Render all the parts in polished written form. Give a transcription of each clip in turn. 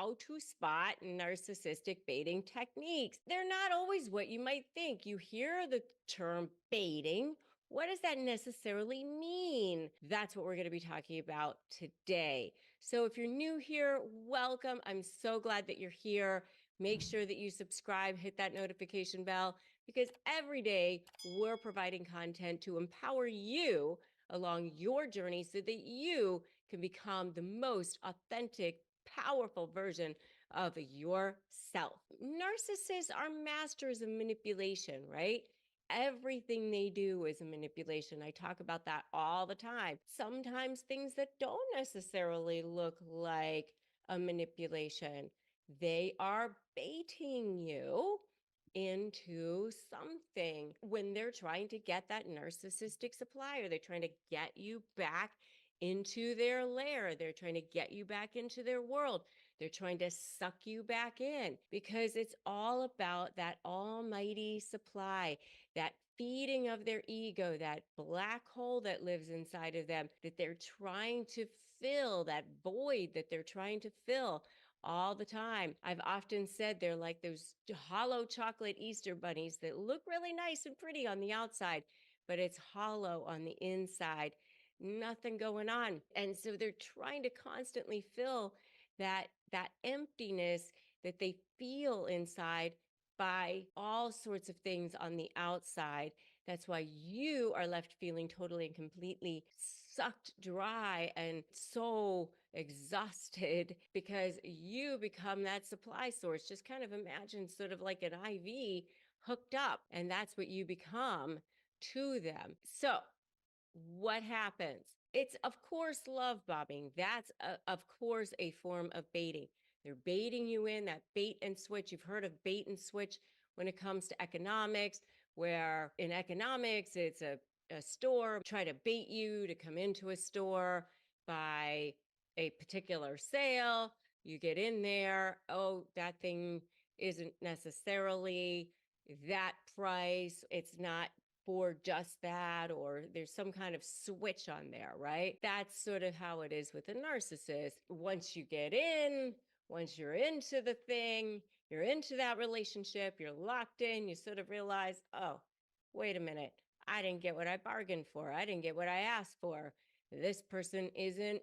how to spot narcissistic baiting techniques. They're not always what you might think. You hear the term baiting. What does that necessarily mean? That's what we're going to be talking about today. So if you're new here, welcome. I'm so glad that you're here. Make sure that you subscribe, hit that notification bell, because every day we're providing content to empower you along your journey so that you can become the most authentic, powerful version of yourself. Narcissists are masters of manipulation, right? Everything they do is a manipulation. I talk about that all the time. Sometimes things that don't necessarily look like a manipulation, they are baiting you into something when they're trying to get that narcissistic supply, or they're trying to get you back into their lair. They're trying to get you back into their world. They're trying to suck you back in, because it's all about that almighty supply, that feeding of their ego, that black hole that lives inside of them, that they're trying to fill, that void that they're trying to fill all the time. I've often said they're like those hollow chocolate Easter bunnies that look really nice and pretty on the outside, but it's hollow on the inside. Nothing going on. And so they're trying to constantly fill that emptiness that they feel inside by all sorts of things on the outside. That's why you are left feeling totally and completely sucked dry and so exhausted, because you become that supply source. Just kind of imagine sort of like an IV hooked up, and that's what you become to them. So what happens? It's, of course, love bombing. That's, of course, a form of baiting. They're baiting you in, that bait and switch. You've heard of bait and switch when it comes to economics, where in economics, it's a store try to bait you to come into a store by a particular sale. You get in there. Oh, that thing isn't necessarily that price. It's not for just that, or there's some kind of switch on there, right? That's sort of how it is with a narcissist. Once you get in, once you're into the thing, you're into that relationship, you're locked in, you sort of realize, oh, wait a minute, I didn't get what I bargained for. I didn't get what I asked for. This person isn't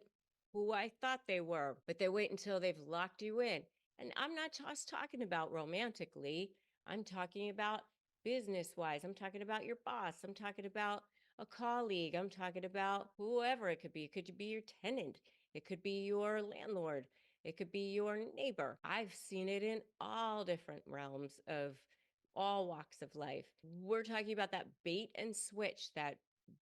who I thought they were. But they wait until they've locked you in. And I'm not just talking about romantically, I'm talking about business wise. I'm talking about your boss. I'm talking about a colleague. I'm talking about whoever it could be. It could be your tenant. It could be your landlord. It could be your neighbor. I've seen it in all different realms of all walks of life. We're talking about that bait and switch, that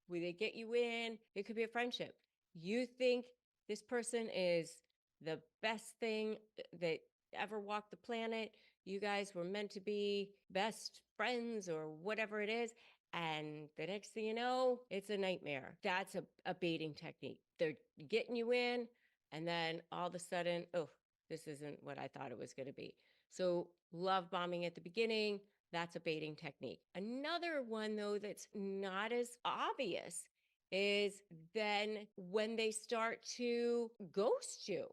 where they get you in. It could be a friendship. You think this person is the best thing that ever walked the planet. You guys were meant to be best friends or whatever it is. And the next thing you know, it's a nightmare. That's a baiting technique. They're getting you in, and then all of a sudden, oh, this isn't what I thought it was going to be. So love bombing at the beginning, that's a baiting technique. Another one, though, that's not as obvious is then when they start to ghost you.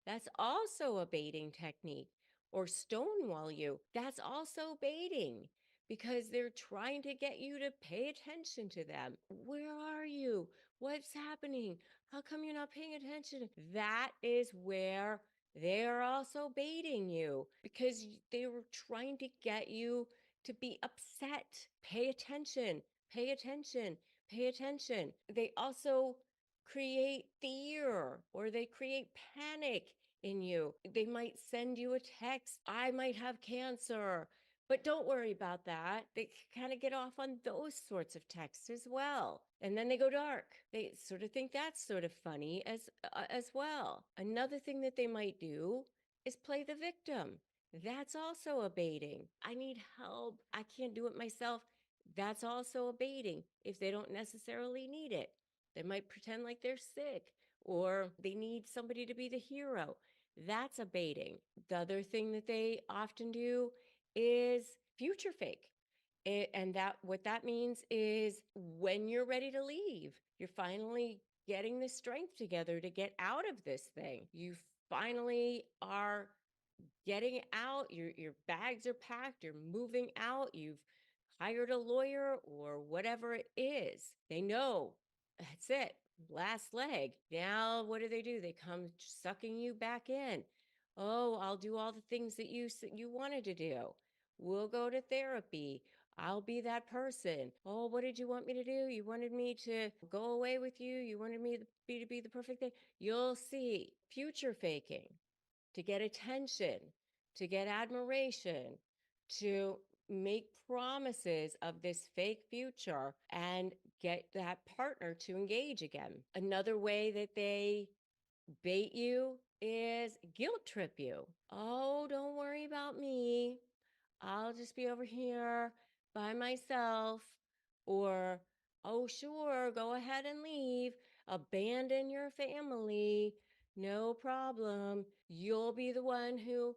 That's also a baiting technique. Or stonewall you. That's also baiting, because they're trying to get you to pay attention to them. Where are you? What's happening? How come you're not paying attention? That is where they're also baiting you, because they were trying to get you to be upset. Pay attention, pay attention, pay attention. They also create fear, or they create panic in you. They might send you a text, I might have cancer, but don't worry about that. They kind of get off on those sorts of texts as well. And then they go dark. They sort of think that's sort of funny as well. Another thing that they might do is play the victim. That's also a baiting. I need help. I can't do it myself. That's also a baiting if they don't necessarily need it. They might pretend like they're sick, or they need somebody to be the hero. That's a baiting. The other thing that they often do is future fake. And that what that means is when you're ready to leave, you're finally getting the strength together to get out of this thing. You finally are getting out, your bags are packed, you're moving out, you've hired a lawyer or whatever it is. They know that's it. Last leg. Now, what do? They come sucking you back in. Oh, I'll do all the things that you wanted to do. We'll go to therapy. I'll be that person. Oh, what did you want me to do? You wanted me to go away with you. You wanted me to be the perfect thing. You'll see. Future faking to get attention, to get admiration, to make promises of this fake future and get that partner to engage again. Another way that they bait you is guilt trip you. Oh, don't worry about me. I'll just be over here by myself. Or, oh, sure, go ahead and leave. Abandon your family. No problem. You'll be the one who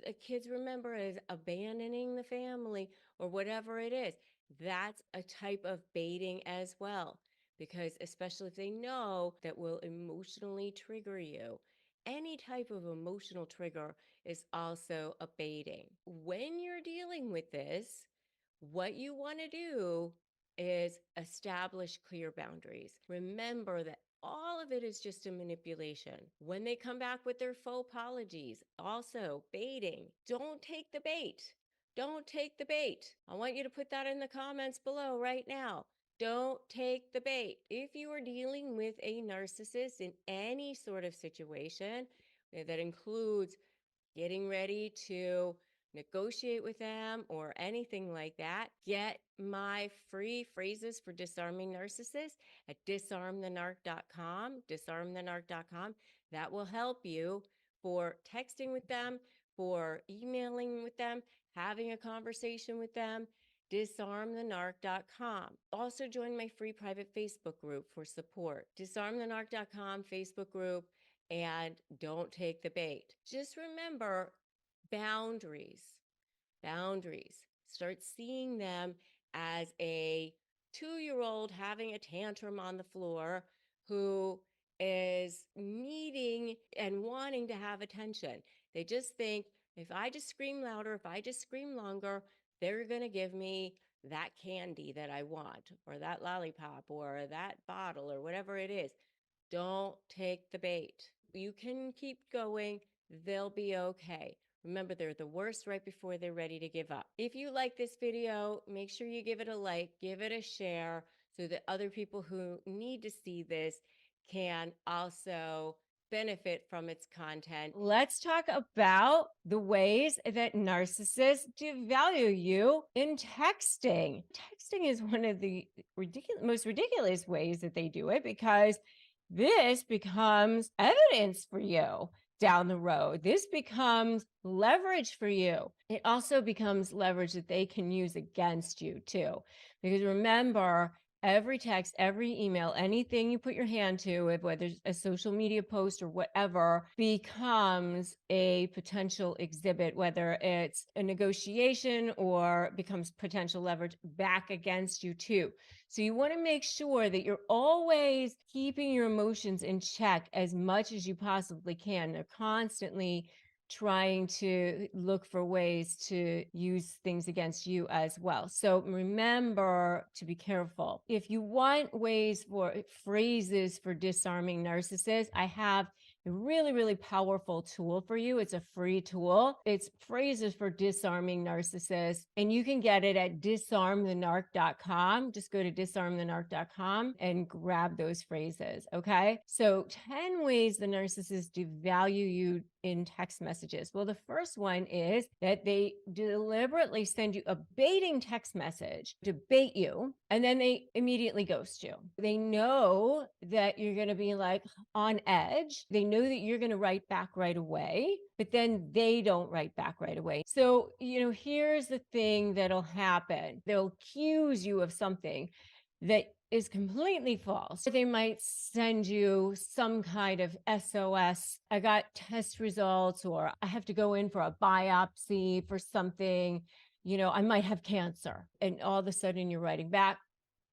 the kids remember as abandoning the family or whatever it is. That's a type of baiting as well, because especially if they know that will emotionally trigger you. Any type of emotional trigger is also a baiting. When you're dealing with this, what you want to do is establish clear boundaries. Remember that all of it is just a manipulation. When they come back with their faux apologies, also baiting. Don't take the bait. Don't take the bait. I want you to put that in the comments below right now. Don't take the bait. If you are dealing with a narcissist in any sort of situation that includes getting ready to negotiate with them or anything like that, get my free phrases for disarming narcissists at disarmthenarc.com, disarmthenarc.com. That will help you for texting with them, for emailing with them, having a conversation with them. Disarmthenarc.com. Also join my free private Facebook group for support. Disarmthenarc.com Facebook group. And don't take the bait. Just remember boundaries. Boundaries. Start seeing them as a 2-year-old having a tantrum on the floor who is needing and wanting to have attention. They just think, if I just scream louder, if I just scream longer, they're going to give me that candy that I want, or that lollipop, or that bottle, or whatever it is. Don't take the bait. You can keep going. They'll be okay. Remember, they're the worst right before they're ready to give up. If you like this video, make sure you give it a like, give it a share so that other people who need to see this can also benefit from its content. Let's talk about the ways that narcissists devalue you in texting. Texting is one of the most ridiculous ways that they do it, because this becomes evidence for you down the road. This becomes leverage for you. It also becomes leverage that they can use against you too. Because remember, every text, every email, anything you put your hand to, whether it's a social media post or whatever, becomes a potential exhibit, whether it's a negotiation or becomes potential leverage back against you too. So you want to make sure that you're always keeping your emotions in check as much as you possibly can. They're constantly trying to look for ways to use things against you as well. So remember to be careful. If you want ways for phrases for disarming narcissists, I have a really, really powerful tool for you. It's a free tool. It's phrases for disarming narcissists, and you can get it at disarmthenarc.com. Just go to disarmthenarc.com and grab those phrases. Okay. So 10 ways the narcissists devalue you in text messages. Well, the first one is that they deliberately send you a baiting text message to bait you, and then they immediately ghost you. They know that you're going to be like on edge. They know that you're going to write back right away, but then they don't write back right away. So, here's the thing that'll happen. They'll accuse you of something that is completely false. They might send you some kind of SOS. I got test results, or I have to go in for a biopsy for something. I might have cancer. And all of a sudden you're writing back,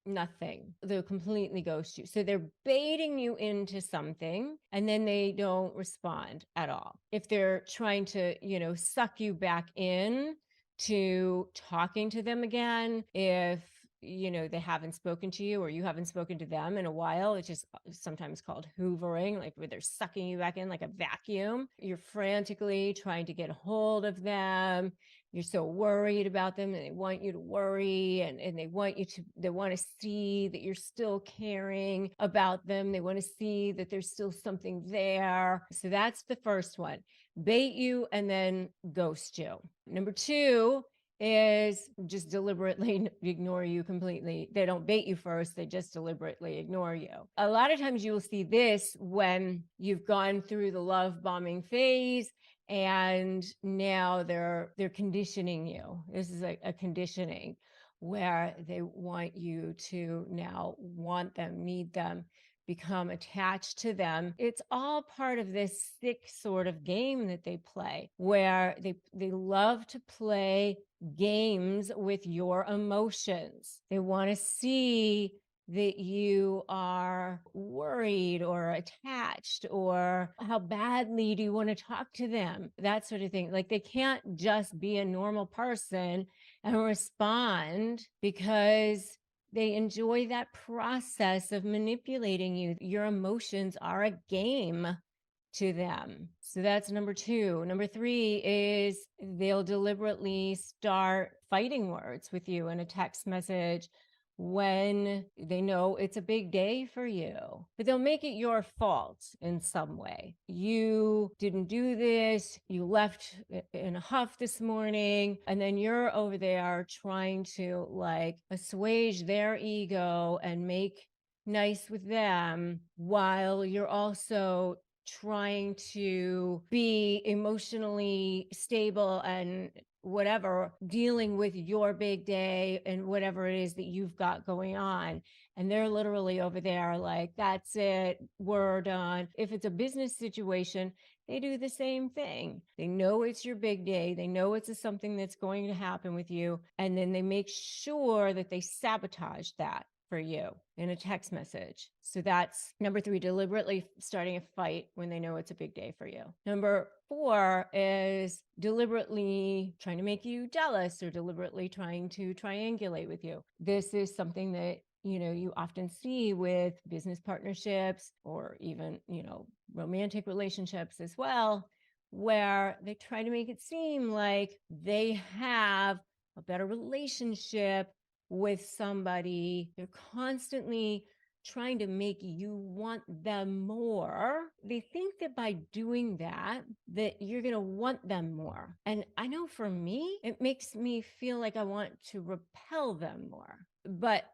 Nothing. They'll completely ghost you. So they're baiting you into something and then they don't respond at all. If they're trying to, suck you back in to talking to them again, if they haven't spoken to you or you haven't spoken to them in a while, it's just sometimes called hoovering, like where they're sucking you back in like a vacuum. You're frantically trying to get a hold of them. You're so worried about them and they want you to worry, and they want to see that you're still caring about them. They want to see that there's still something there. So that's the first one. Bait you and then ghost you. Number two is just deliberately ignore you completely. They don't bait you first, they just deliberately ignore you. A lot of times you will see this when you've gone through the love bombing phase and now they're conditioning you. This is a conditioning where they want you to now want them, need them, become attached to them. It's all part of this sick sort of game that they play, where they love to play games with your emotions. They want to see that you are worried or attached, or how badly do you want to talk to them, that sort of thing. Like they can't just be a normal person and respond, because they enjoy that process of manipulating you. Your emotions are a game to them. So that's number two. Number three is they'll deliberately start fighting words with you in a text message when they know it's a big day for you, but they'll make it your fault in some way. You didn't do this, you left in a huff this morning, and then you're over there trying to like assuage their ego and make nice with them while you're also trying to be emotionally stable and whatever, dealing with your big day and whatever it is that you've got going on. And they're literally over there like, that's it, we're done. If it's a business situation, they do the same thing. They know it's your big day. They know it's something that's going to happen with you. And then they make sure that they sabotage that for you in a text message. So that's number three, deliberately starting a fight when they know it's a big day for you. Number four is deliberately trying to make you jealous or deliberately trying to triangulate with you. This is something that you often see with business partnerships or even, romantic relationships as well, where they try to make it seem like they have a better relationship with somebody. They're constantly trying to make you want them more. They think that by doing that you're going to want them more. And I know for me, it makes me feel like I want to repel them more. But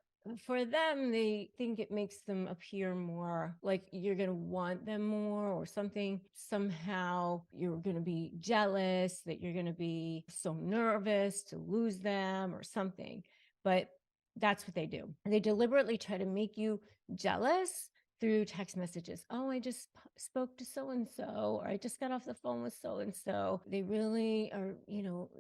for them, they think it makes them appear more like you're going to want them more or something. Somehow you're going to be jealous, that you're going to be so nervous to lose them or something. But that's what they do. They deliberately try to make you jealous through text messages. Oh, I just spoke to so-and-so, or I just got off the phone with so-and-so. They really are,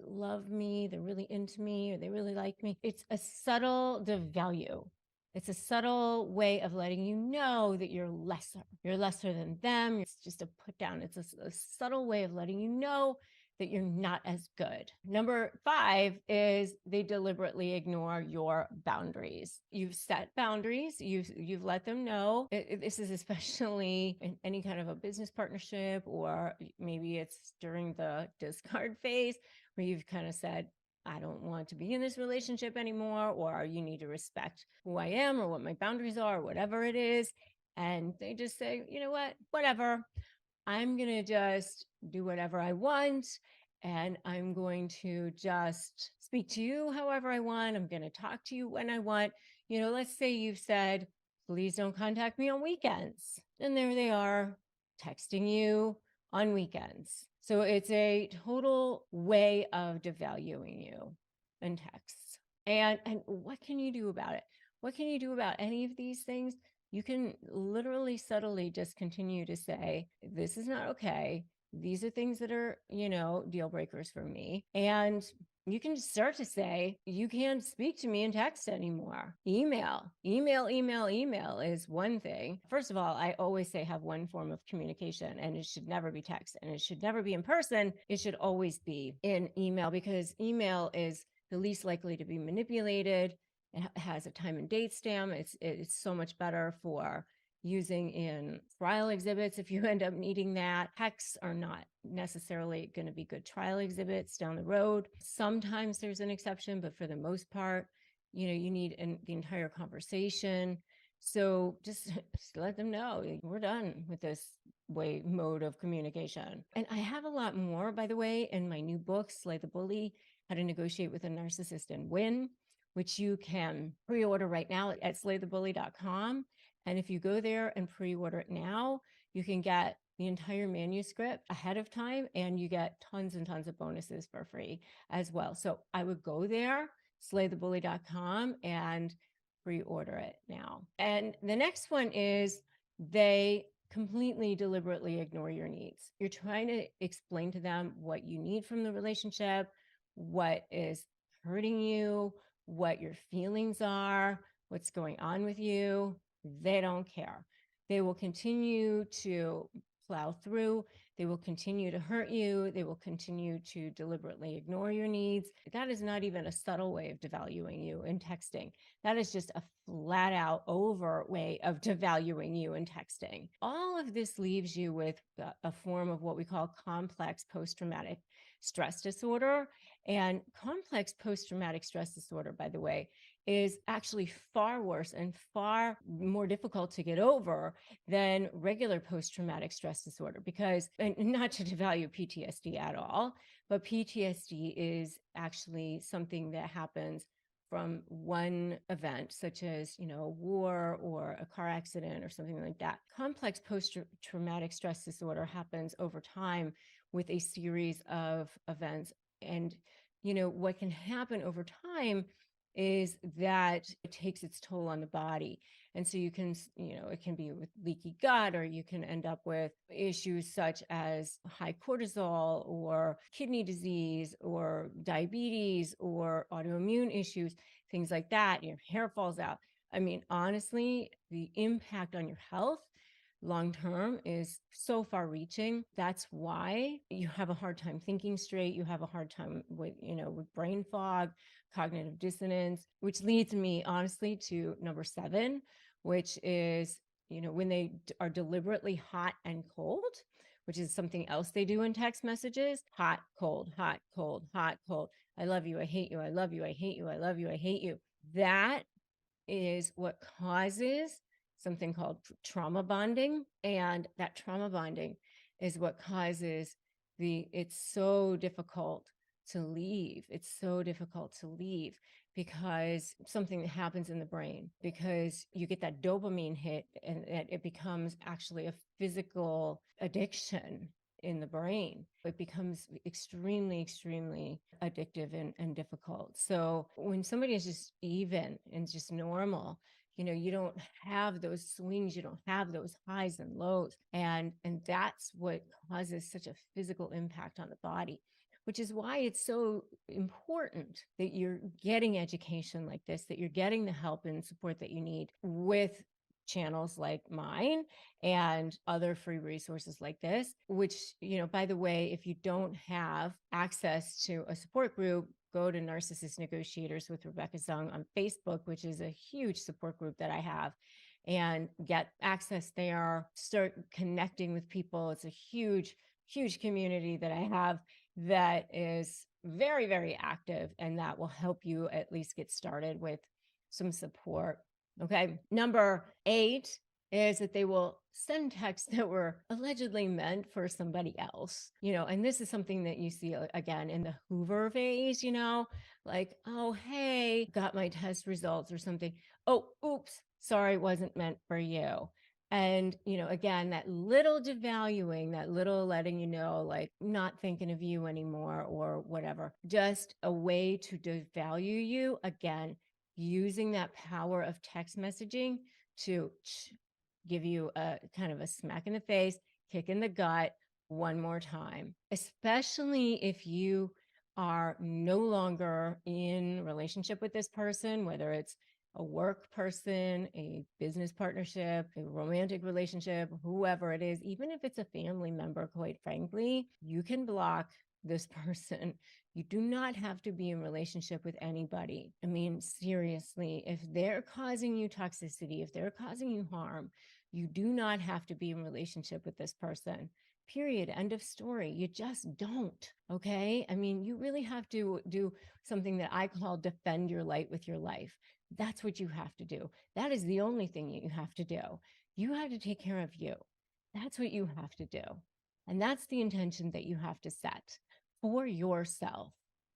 love me. They're really into me, or they really like me. It's a subtle devalue. It's a subtle way of letting you know that you're lesser. You're lesser than them. It's just a put down. It's a subtle way of letting you know that you're not as good. Number five is they deliberately ignore your boundaries. You've set boundaries. You've let them know. This is especially in any kind of a business partnership, or maybe it's during the discard phase where you've kind of said, I don't want to be in this relationship anymore, or you need to respect who I am or what my boundaries are, or whatever it is. And they just say, you know what, whatever. I'm going to just do whatever I want, and I'm going to just speak to you however I want. I'm going to talk to you when I want. Let's say you've said, please don't contact me on weekends. And there they are texting you on weekends. So it's a total way of devaluing you in texts. And what can you do about it? What can you do about any of these things? You can literally subtly just continue to say, this is not okay. These are things that are, deal breakers for me. And You can start to say, you can't speak to me in text anymore. Email is one thing. First of all, I always say have one form of communication, and it should never be text, and it should never be in person. It should always be in email, because email is the least likely to be manipulated. It has a time and date stamp. It's so much better for using in trial exhibits if you end up needing that. Texts are not necessarily going to be good trial exhibits down the road. Sometimes there's an exception, but for the most part, you need the entire conversation. So just let them know we're done with this mode of communication. And I have a lot more, by the way, in my new book, Slay the Bully: How to Negotiate with a Narcissist and Win, which you can pre-order right now at slaythebully.com. And if you go there and pre-order it now, you can get the entire manuscript ahead of time, and you get tons and tons of bonuses for free as well. So I would go there, slaythebully.com, and pre-order it now. And the next one is they completely deliberately ignore your needs. You're trying to explain to them what you need from the relationship, what is hurting you, what your feelings are, what's going on with you. They don't care. They will continue to plow through. They will continue to hurt you. They will continue to deliberately ignore your needs. That is not even a subtle way of devaluing you in texting. That is just a flat out over way of devaluing you in texting. All of this leaves you with a form of what we call complex post-traumatic stress disorder. And complex post-traumatic stress disorder, by the way, is actually far worse and far more difficult to get over than regular post-traumatic stress disorder, because, and not to devalue PTSD at all, but PTSD is actually something that happens from one event, such as, a war or a car accident or something like that. Complex post-traumatic stress disorder happens over time with a series of events. And, what can happen over time is that it takes its toll on the body. And so you can, it can be with leaky gut, or you can end up with issues such as high cortisol or kidney disease or diabetes or autoimmune issues, things like that. Your hair falls out. I mean, honestly, the impact on your health long term is so far reaching. That's why you have a hard time thinking straight. You have a hard time with, with brain fog, cognitive dissonance, which leads me honestly to number 7, which is, when they are deliberately hot and cold, which is something else they do in text messages. Hot, cold, hot, cold, hot, cold. I love you. I hate you. I love you. I hate you. I love you. I hate you. That is what causes something called trauma bonding. And that trauma bonding is what causes it's so difficult to leave. It's so difficult to leave because something that happens in the brain, because you get that dopamine hit, and it becomes actually a physical addiction in the brain. It becomes extremely, extremely addictive and difficult. So when somebody is just even and just normal, you don't have those swings, you don't have those highs and lows. And that's what causes such a physical impact on the body, which is why it's so important that you're getting education like this, that you're getting the help and support that you need with channels like mine and other free resources like this, which, by the way, if you don't have access to a support group, go to Narcissist Negotiators with Rebecca Zung on Facebook, which is a huge support group that I have, and get access there, start connecting with people. It's a huge, huge community that I have that is very, very active, and that will help you at least get started with some support. Okay. Number 8 is that they will send texts that were allegedly meant for somebody else, and this is something that you see again in the Hoover phase, like, oh, hey, got my test results or something. Oh, oops, sorry, wasn't meant for you. And, again, that little devaluing, that little letting like, not thinking of you anymore or whatever, just a way to devalue you, again, using that power of text messaging to give you a kind of a smack in the face, kick in the gut one more time, especially if you are no longer in relationship with this person, whether it's a work person, a business partnership, a romantic relationship, whoever it is, even if it's a family member, quite frankly, you can block this person. You do not have to be in relationship with anybody. I mean, seriously, if they're causing you toxicity, if they're causing you harm, you do not have to be in relationship with this person. Period. End of story. You just don't. Okay. I mean, you really have to do something that I call defend your light with your life. That's what you have to do. That is the only thing you have to do. You have to take care of you. That's what you have to do. And that's the intention that you have to set for yourself.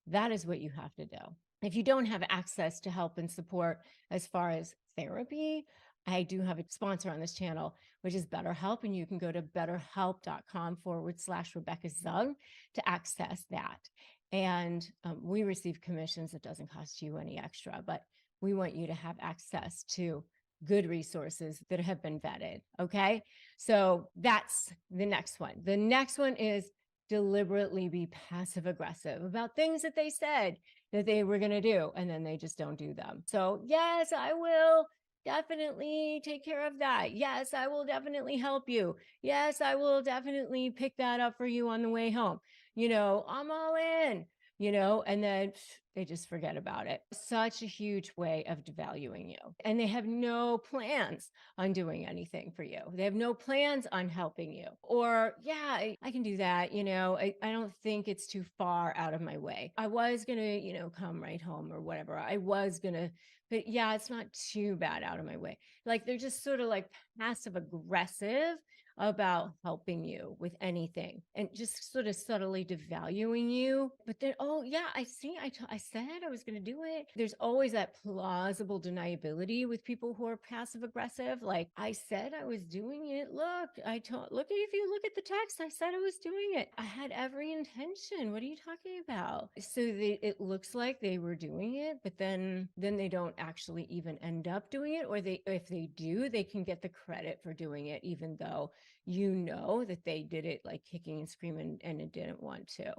That is what you have to do. If you don't have access to help and support as far as therapy, I do have a sponsor on this channel, which is BetterHelp, and you can go to betterhelp.com/Rebecca Zung to access that. And we receive commissions. It doesn't cost you any extra, but we want you to have access to good resources that have been vetted. Okay. So that's the next one. The next one is deliberately be passive aggressive about things that they said that they were going to do, and then they just don't do them. So yes, I will definitely take care of that. Yes, I will definitely help you. Yes, I will definitely pick that up for you on the way home. I'm all in, and then they just forget about it. Such a huge way of devaluing you. And they have no plans on doing anything for you. They have no plans on helping you. Or, yeah, I can do that. I don't think it's too far out of my way. I was going to, come right home or whatever. I was going to, but yeah, it's not too bad out of my way. Like they're just sort of like passive aggressive about helping you with anything and just sort of subtly devaluing you. But then, oh yeah, I see, I said I was going to do it. There's always that plausible deniability with people who are passive aggressive. Like, I said I was doing it. Look, if you look at the text, I said I was doing it. I had every intention. What are you talking about? So it looks like they were doing it, but then they don't actually even end up doing it. Or if they do, they can get the credit for doing it, even though that they did it like kicking and screaming and it didn't want to.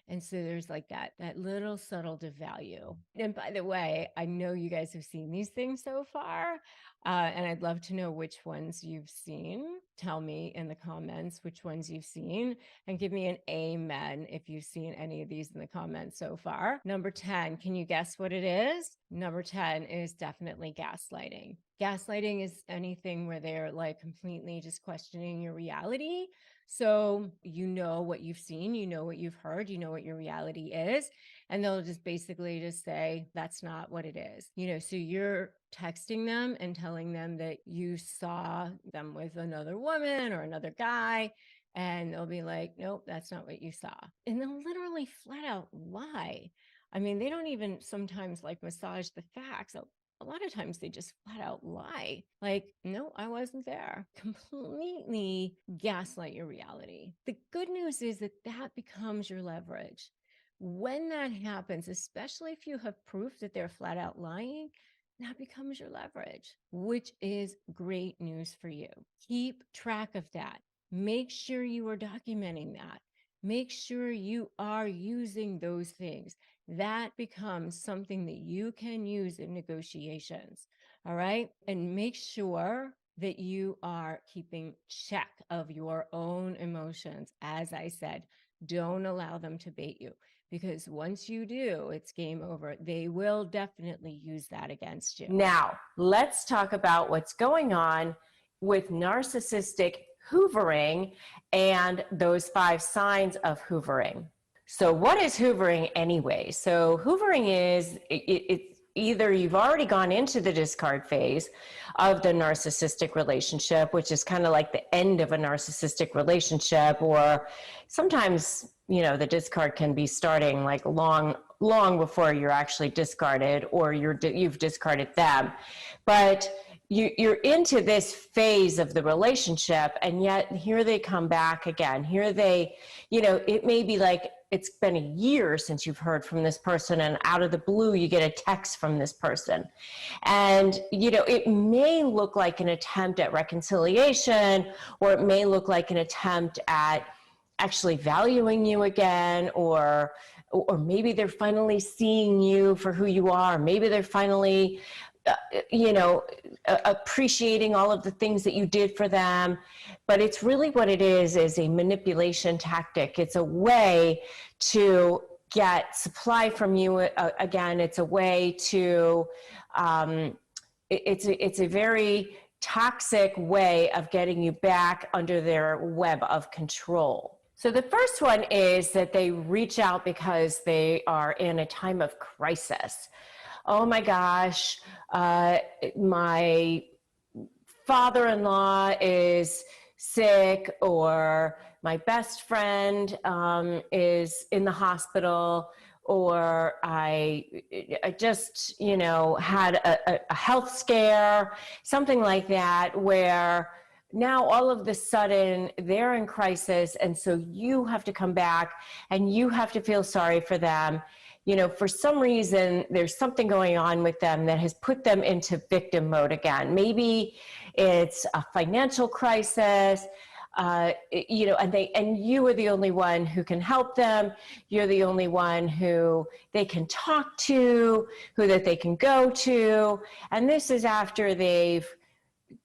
And so there's like that little subtle devalue. And by the way, I know you guys have seen these things so far. And I'd love to know which ones you've seen. Tell me in the comments which ones you've seen and give me an amen if you've seen any of these in the comments so far. Number 10, can you guess what it is? Number 10 is definitely gaslighting. Gaslighting is anything where they're like completely just questioning your reality. So you know what you've seen, you know what you've heard, you know what your reality is. And they'll just basically just say, that's not what it is. So you're texting them and telling them that you saw them with another woman or another guy. And they'll be like, nope, that's not what you saw. And they'll literally flat out lie. I mean, they don't even sometimes like massage the facts. A lot of times they just flat out lie. Like, no, I wasn't there. Completely gaslight your reality. The good news is that becomes your leverage. When that happens, especially if you have proof that they're flat out lying, that becomes your leverage, which is great news for you. Keep track of that. Make sure you are documenting that. Make sure you are using those things. That becomes something that you can use in negotiations. All right. And make sure that you are keeping check of your own emotions. As I said, don't allow them to bait you, because once you do, it's game over. They will definitely use that against you. Now, let's talk about what's going on with narcissistic hoovering and those 5 signs of hoovering. So what is hoovering anyway? So hoovering is, it's either you've already gone into the discard phase of the narcissistic relationship, which is kind of like the end of a narcissistic relationship, or sometimes, the discard can be starting like long before you're actually discarded, or you've discarded them. But you're into this phase of the relationship, and yet here they come back again. Here they, it may be like it's been a year since you've heard from this person, and out of the blue, you get a text from this person. And, it may look like an attempt at reconciliation, or it may look like an attempt at actually valuing you again, or maybe they're finally seeing you for who you are. Maybe they're finally, appreciating all of the things that you did for them. But it's really what it is a manipulation tactic. It's a way to get supply from you again. It's a way to, it's a very toxic way of getting you back under their web of control. So the first one is that they reach out because they are in a time of crisis. Oh my gosh, my father-in-law is sick, or my best friend is in the hospital, or I just, had a health scare, something like that, where now all of a sudden they're in crisis. And so you have to come back and you have to feel sorry for them. For some reason, there's something going on with them that has put them into victim mode again. Maybe it's a financial crisis, and you are the only one who can help them. You're the only one who they can talk to, that they can go to. And this is after they've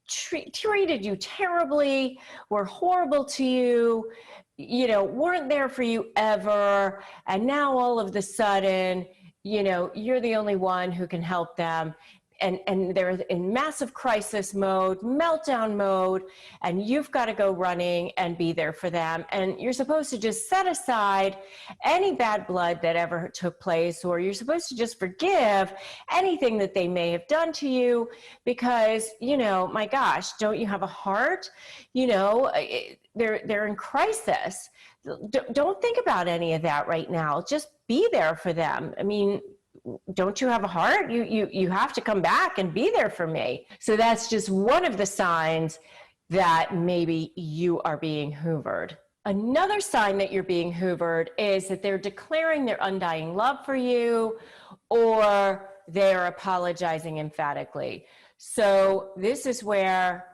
treated you terribly, were horrible to you, weren't there for you ever. And now all of a sudden, you're the only one who can help them. And they're in massive crisis mode, meltdown mode, and you've got to go running and be there for them. And you're supposed to just set aside any bad blood that ever took place, or you're supposed to just forgive anything that they may have done to you because, my gosh, don't you have a heart? They're in crisis. Don't think about any of that right now. Just be there for them. I mean, don't you have a heart? You have to come back and be there for me. So that's just one of the signs that maybe you are being hoovered. Another sign that you're being hoovered is that they're declaring their undying love for you, or they're apologizing emphatically. So this is where,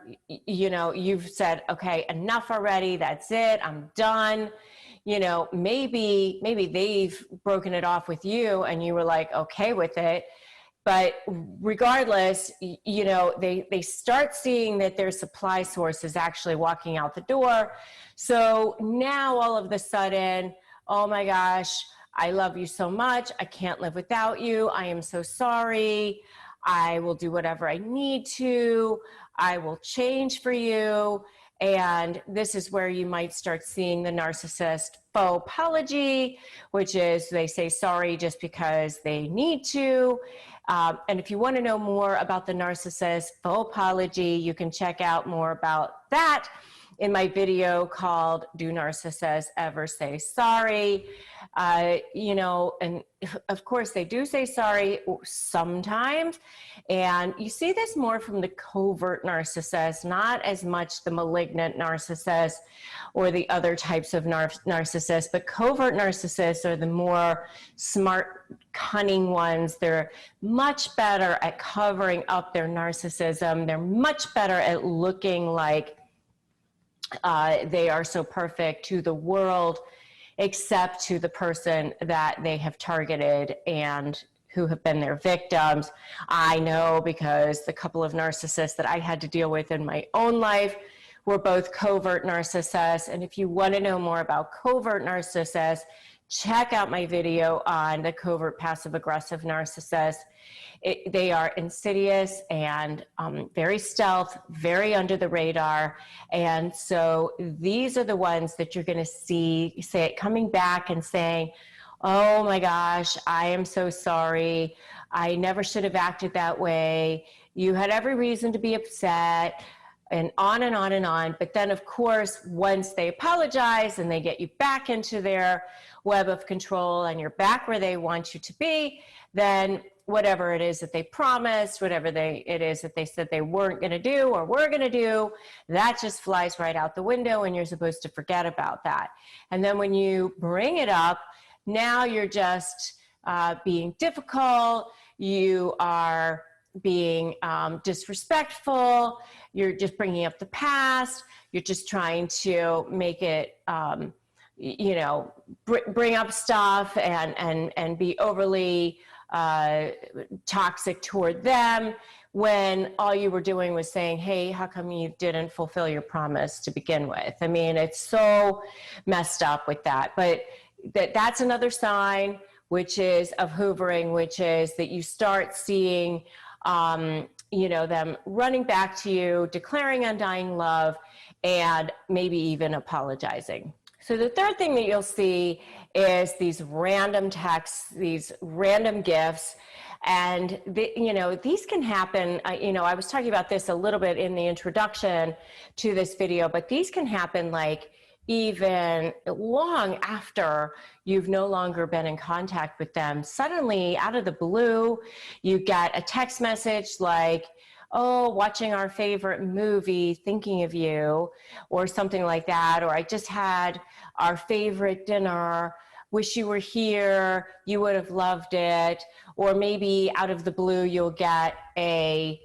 you've said, okay, enough already. That's it. I'm done. Maybe they've broken it off with you and you were like, okay with it. But regardless, they start seeing that their supply source is actually walking out the door. So now all of a sudden, oh my gosh, I love you so much. I can't live without you. I am so sorry. I will do whatever I need to. I will change for you. And this is where you might start seeing the narcissist faux apology, which is they say sorry just because they need to. And if you want to know more about the narcissist faux apology, you can check out more about that in my video called Do Narcissists Ever Say Sorry? And of course they do say sorry sometimes. And you see this more from the covert narcissist, not as much the malignant narcissist or the other types of narcissists, but covert narcissists are the more smart, cunning ones. They're much better at covering up their narcissism. They're much better at looking like they are so perfect to the world, except to the person that they have targeted and who have been their victims. I know because the couple of narcissists that I had to deal with in my own life were both covert narcissists. And if you want to know more about covert narcissists, check out my video on the covert passive aggressive narcissist. They are insidious and very stealth, very under the radar. And so these are the ones that you're going to see coming back and saying, oh my gosh, I am so sorry. I never should have acted that way. You had every reason to be upset, and on and on and on. But then of course, once they apologize and they get you back into their web of control and you're back where they want you to be, then whatever it is that they promised, whatever it is that they said they weren't going to do or were going to do, that just flies right out the window and you're supposed to forget about that. And then when you bring it up, now you're just being difficult, you are being disrespectful, you're just bringing up the past, you're just trying to make it you know, bring up stuff and be overly toxic toward them, when all you were doing was saying, hey, how come you didn't fulfill your promise to begin with? I mean, it's so messed up with that. But that's another sign, which is of hoovering, which is that you start seeing, you know, them running back to you, declaring undying love, and maybe even apologizing. So the third thing that you'll see is these random texts, these random gifts. And you know, these can happen. You know, I was talking about this a little bit in the introduction to this video, but these can happen like even long after you've no longer been in contact with them. Suddenly, out of the blue, you get a text message like, oh, watching our favorite movie, thinking of you, or something like that. Or I just had our favorite dinner, wish you were here, you would have loved it. Or maybe out of the blue, you'll get a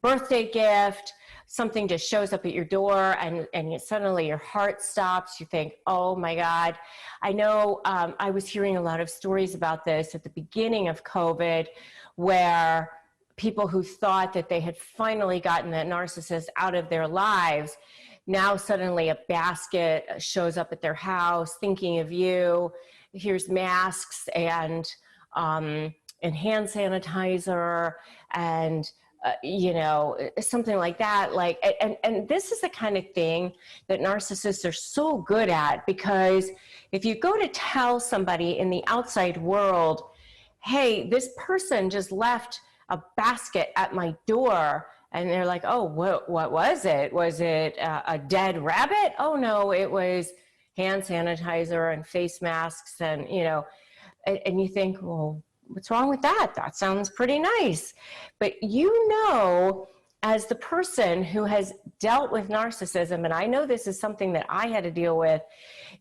birthday gift, something just shows up at your door, and suddenly your heart stops. You think, oh my God. I know I was hearing a lot of stories about this at the beginning of COVID, where people who thought that they had finally gotten that narcissist out of their lives, now suddenly a basket shows up at their house thinking of you. Here's masks and hand sanitizer and you know, something like that. Like, and this is the kind of thing that narcissists are so good at, because if you go to tell somebody in the outside world, hey, this person just left a basket at my door, and they're like, oh, what was it? Was it a dead rabbit? Oh no, it was hand sanitizer and face masks, and you know, and you think, well, what's wrong with that? That sounds pretty nice. But you know, as the person who has dealt with narcissism, and I know this is something that I had to deal with,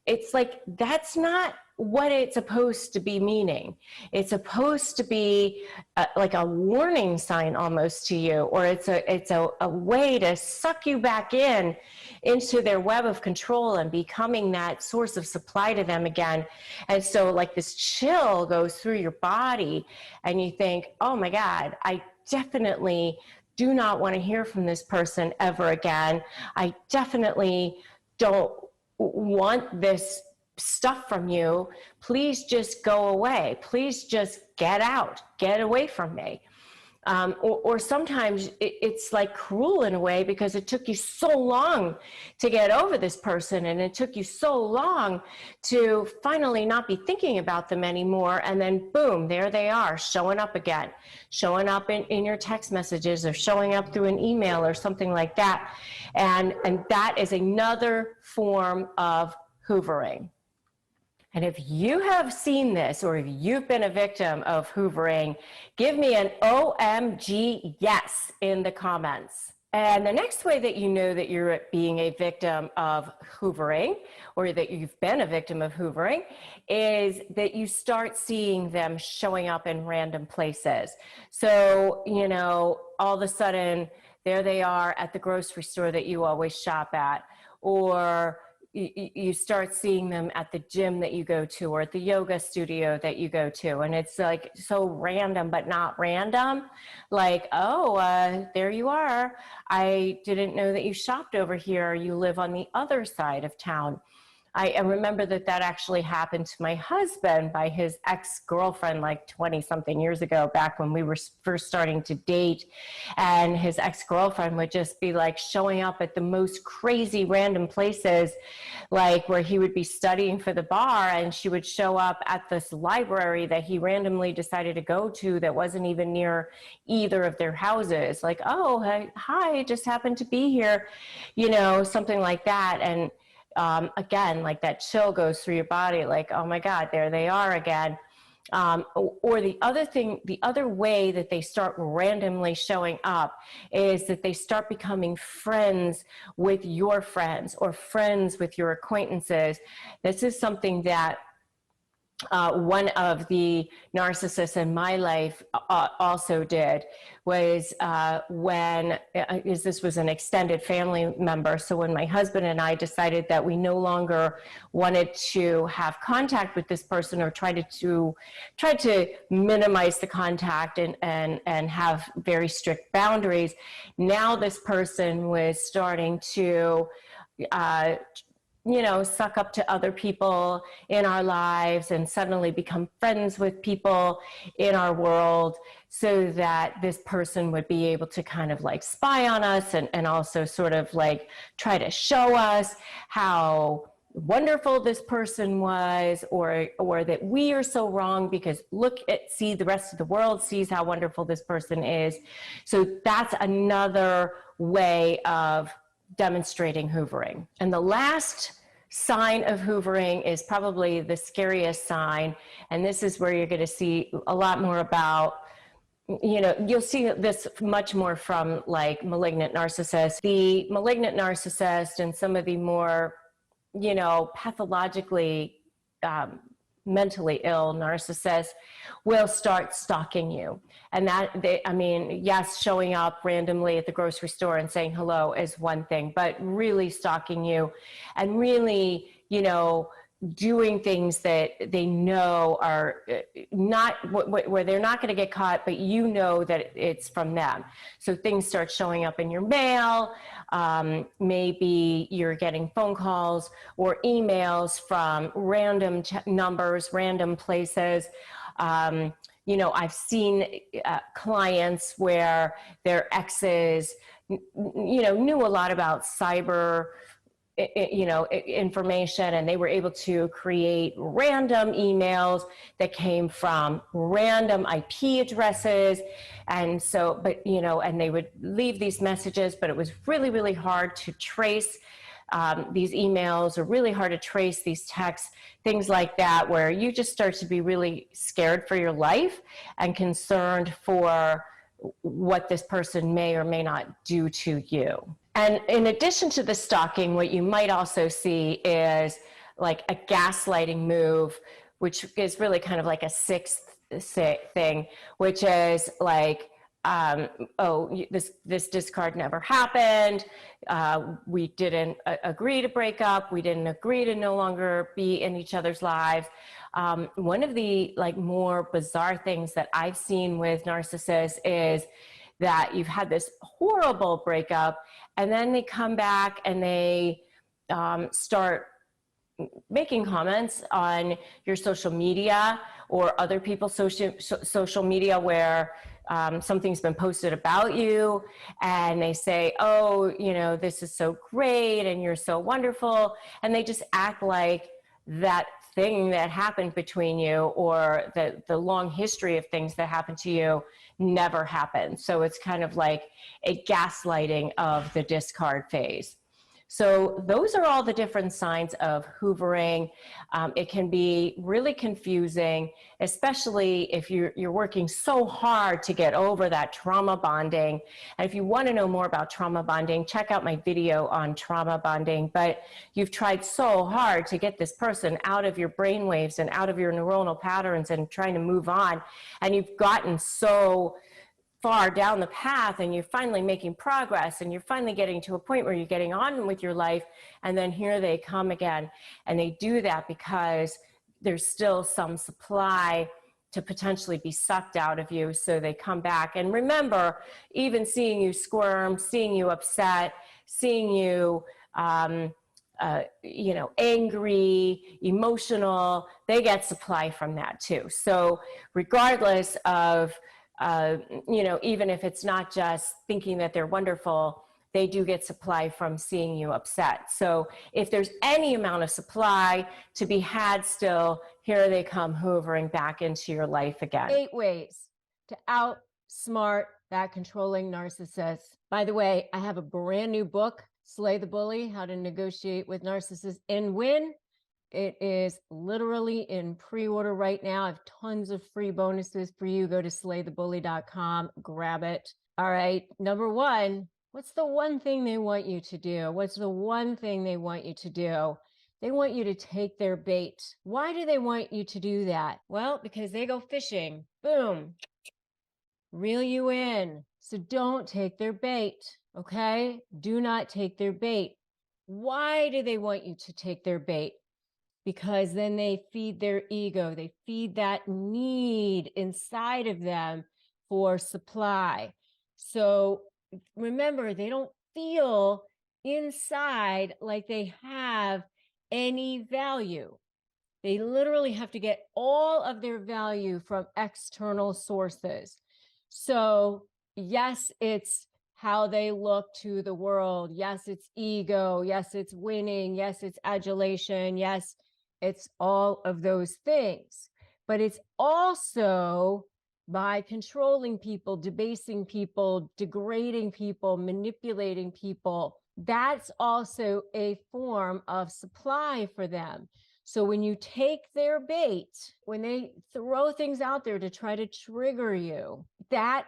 it's like, that's not what it's supposed to be meaning. It's supposed to be like a warning sign almost to you, or it's a way to suck you back into their web of control and becoming that source of supply to them again. And so like this chill goes through your body, and you think, oh my God, I definitely do not want to hear from this person ever again. I definitely don't want this stuff from you. Please just go away. Please just get out, get away from me. Or sometimes it's like cruel in a way, because it took you so long to get over this person, and it took you so long to finally not be thinking about them anymore. And then boom, there they are, showing up again, showing up in your text messages, or showing up through an email or something like that. And that is another form of hoovering. And if you have seen this, or if you've been a victim of hoovering, give me an OMG yes in the comments. And the next way that you know that you're being a victim of hoovering, or that you've been a victim of hoovering, is that you start seeing them showing up in random places. So, you know, all of a sudden, there they are at the grocery store that you always shop at, or you start seeing them at the gym that you go to, or at the yoga studio that you go to. And it's like so random, but not random. Like, oh, there you are. I didn't know that you shopped over here. You live on the other side of town. I remember that actually happened to my husband by his ex-girlfriend like 20-something years ago, back when we were first starting to date. And his ex-girlfriend would just be like showing up at the most crazy random places, like where he would be studying for the bar, and she would show up at this library that he randomly decided to go to that wasn't even near either of their houses. Like, oh, hi, just happened to be here, you know, something like that. And again, like that chill goes through your body, like, oh my God, there they are again. Or the other thing, the other way that they start randomly showing up is that they start becoming friends with your friends, or friends with your acquaintances. This is something that one of the narcissists in my life also did was when this was an extended family member. So when my husband and I decided that we no longer wanted to have contact with this person, or tried to minimize the contact and have very strict boundaries, now this person was starting to suck up to other people in our lives and suddenly become friends with people in our world, so that this person would be able to kind of like spy on us and also sort of like try to show us how wonderful this person was, or that we are so wrong because see, the rest of the world sees how wonderful this person is. So that's another way of demonstrating hoovering. And the last sign of hoovering is probably the scariest sign. And this is where you're going to see a lot more about, you'll see this much more from like malignant narcissists. The malignant narcissist and some of the more, pathologically mentally ill narcissists will start stalking you. And yes, showing up randomly at the grocery store and saying hello is one thing, but really stalking you and really, doing things that they know are not where they're not going to get caught, but that it's from them. So things start showing up in your mail. Maybe you're getting phone calls or emails from random numbers, random places. I've seen clients where their exes, knew a lot about cyber information, and they were able to create random emails that came from random IP addresses. And so, and they would leave these messages, but it was really, really hard to trace these emails, or really hard to trace these texts, things like that, where you just start to be really scared for your life and concerned for what this person may or may not do to you. And in addition to the stalking, what you might also see is like a gaslighting move, which is really kind of like a sixth thing, which is like, this discard never happened. We didn't agree to break up. We didn't agree to no longer be in each other's lives. One of the like more bizarre things that I've seen with narcissists is that you've had this horrible breakup, and then they come back and they start making comments on your social media or other people's social media where something's been posted about you, and they say, oh, this is so great and you're so wonderful. And they just act like that thing that happened between you, or the long history of things that happened to you, never happened. So it's kind of like a gaslighting of the discard phase. So those are all the different signs of hoovering. It can be really confusing, especially if you're working so hard to get over that trauma bonding. And if you want to know more about trauma bonding, check out my video on trauma bonding. But you've tried so hard to get this person out of your brainwaves and out of your neuronal patterns and trying to move on. And you've gotten so far down the path, and you're finally making progress, and you're finally getting to a point where you're getting on with your life, and then here they come again. And they do that because there's still some supply to potentially be sucked out of you. So they come back. And remember, even seeing you squirm, seeing you upset, seeing you angry, emotional, they get supply from that too. So regardless of even if it's not just thinking that they're wonderful, they do get supply from seeing you upset. So if there's any amount of supply to be had still, here they come hoovering back into your life again. 8 ways to outsmart that controlling narcissist. By the way, I have a brand new book, Slay the Bully, How to Negotiate with Narcissists and Win. It is literally in pre-order right now. I have tons of free bonuses for you. Go to slaythebully.com, grab it. All right, number 1, what's the one thing they want you to do? What's the one thing they want you to do? They want you to take their bait. Why do they want you to do that? Well, because they go fishing. Boom. Reel you in. So don't take their bait. Okay? Do not take their bait. Why do they want you to take their bait? Because then they feed their ego. They feed that need inside of them for supply. So remember, they don't feel inside like they have any value. They literally have to get all of their value from external sources. So, yes, it's how they look to the world. Yes, it's ego. Yes, it's winning. Yes, it's adulation. Yes, it's all of those things. But it's also by controlling people, debasing people, degrading people, manipulating people. That's also a form of supply for them. So when you take their bait, when they throw things out there to try to trigger you, that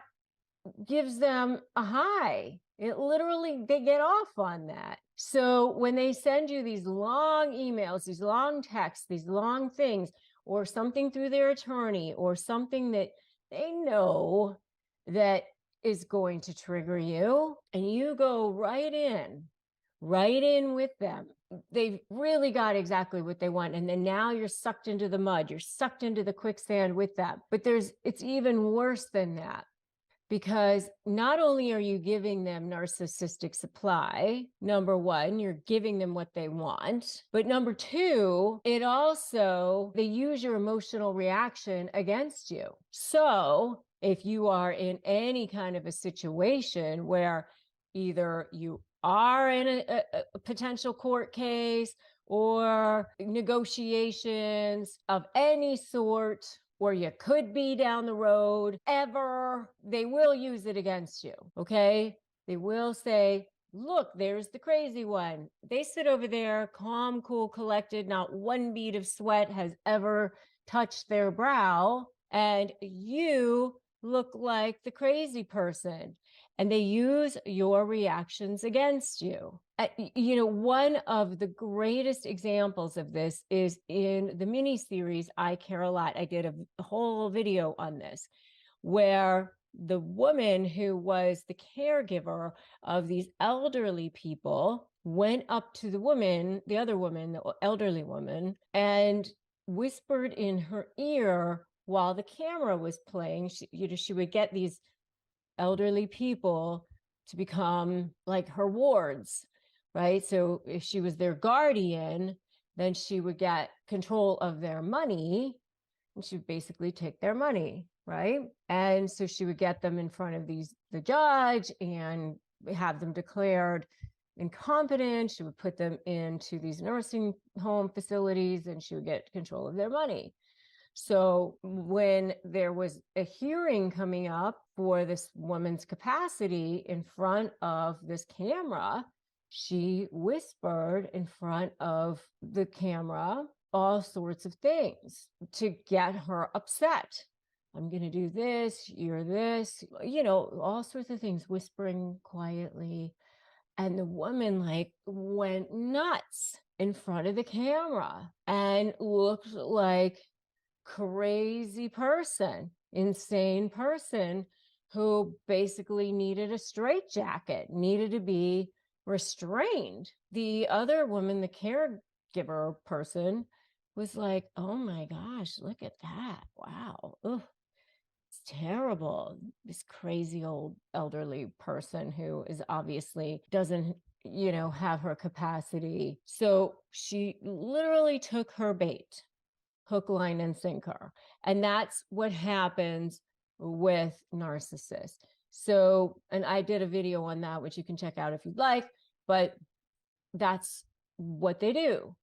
gives them a high. It literally, they get off on that. So when they send you these long emails, these long texts, these long things, or something through their attorney, or something that they know that is going to trigger you, and you go right in with them, they've really got exactly what they want. And then now you're sucked into the mud, you're sucked into the quicksand with them. But it's even worse than that, because not only are you giving them narcissistic supply, number one, you're giving them what they want, but number two, they use your emotional reaction against you. So if you are in any kind of a situation where either you are in a potential court case or negotiations of any sort, or you could be down the road ever, they will use it against you. Okay? They will say, look, there's the crazy one. They sit over there, calm, cool, collected, not one bead of sweat has ever touched their brow, and you look like the crazy person. And they use your reactions against you. One of the greatest examples of this is in the mini series I Care a Lot. I did a whole video on this, where the woman who was the caregiver of these elderly people went up to the other woman, the elderly woman, and whispered in her ear while the camera was playing. She would get these elderly people to become like her wards, right? So if she was their guardian, then she would get control of their money, and she would basically take their money, right? And so she would get them in front of the judge and have them declared incompetent. She would put them into these nursing home facilities, and she would get control of their money. So when there was a hearing coming up for this woman's capacity in front of this camera, she whispered in front of the camera all sorts of things to get her upset. I'm going to do this, you're this, all sorts of things, whispering quietly. And the woman went nuts in front of the camera and looked like crazy person, insane person who basically needed a straitjacket, needed to be restrained. The other woman, the caregiver person, was like, oh my gosh, look at that. Wow. Ugh, it's terrible. This crazy old elderly person who is obviously doesn't have her capacity. So she literally took her bait, hook, line, and sinker. And that's what happens with narcissists. So, and I did a video on that, which you can check out if you'd like, but that's what they do.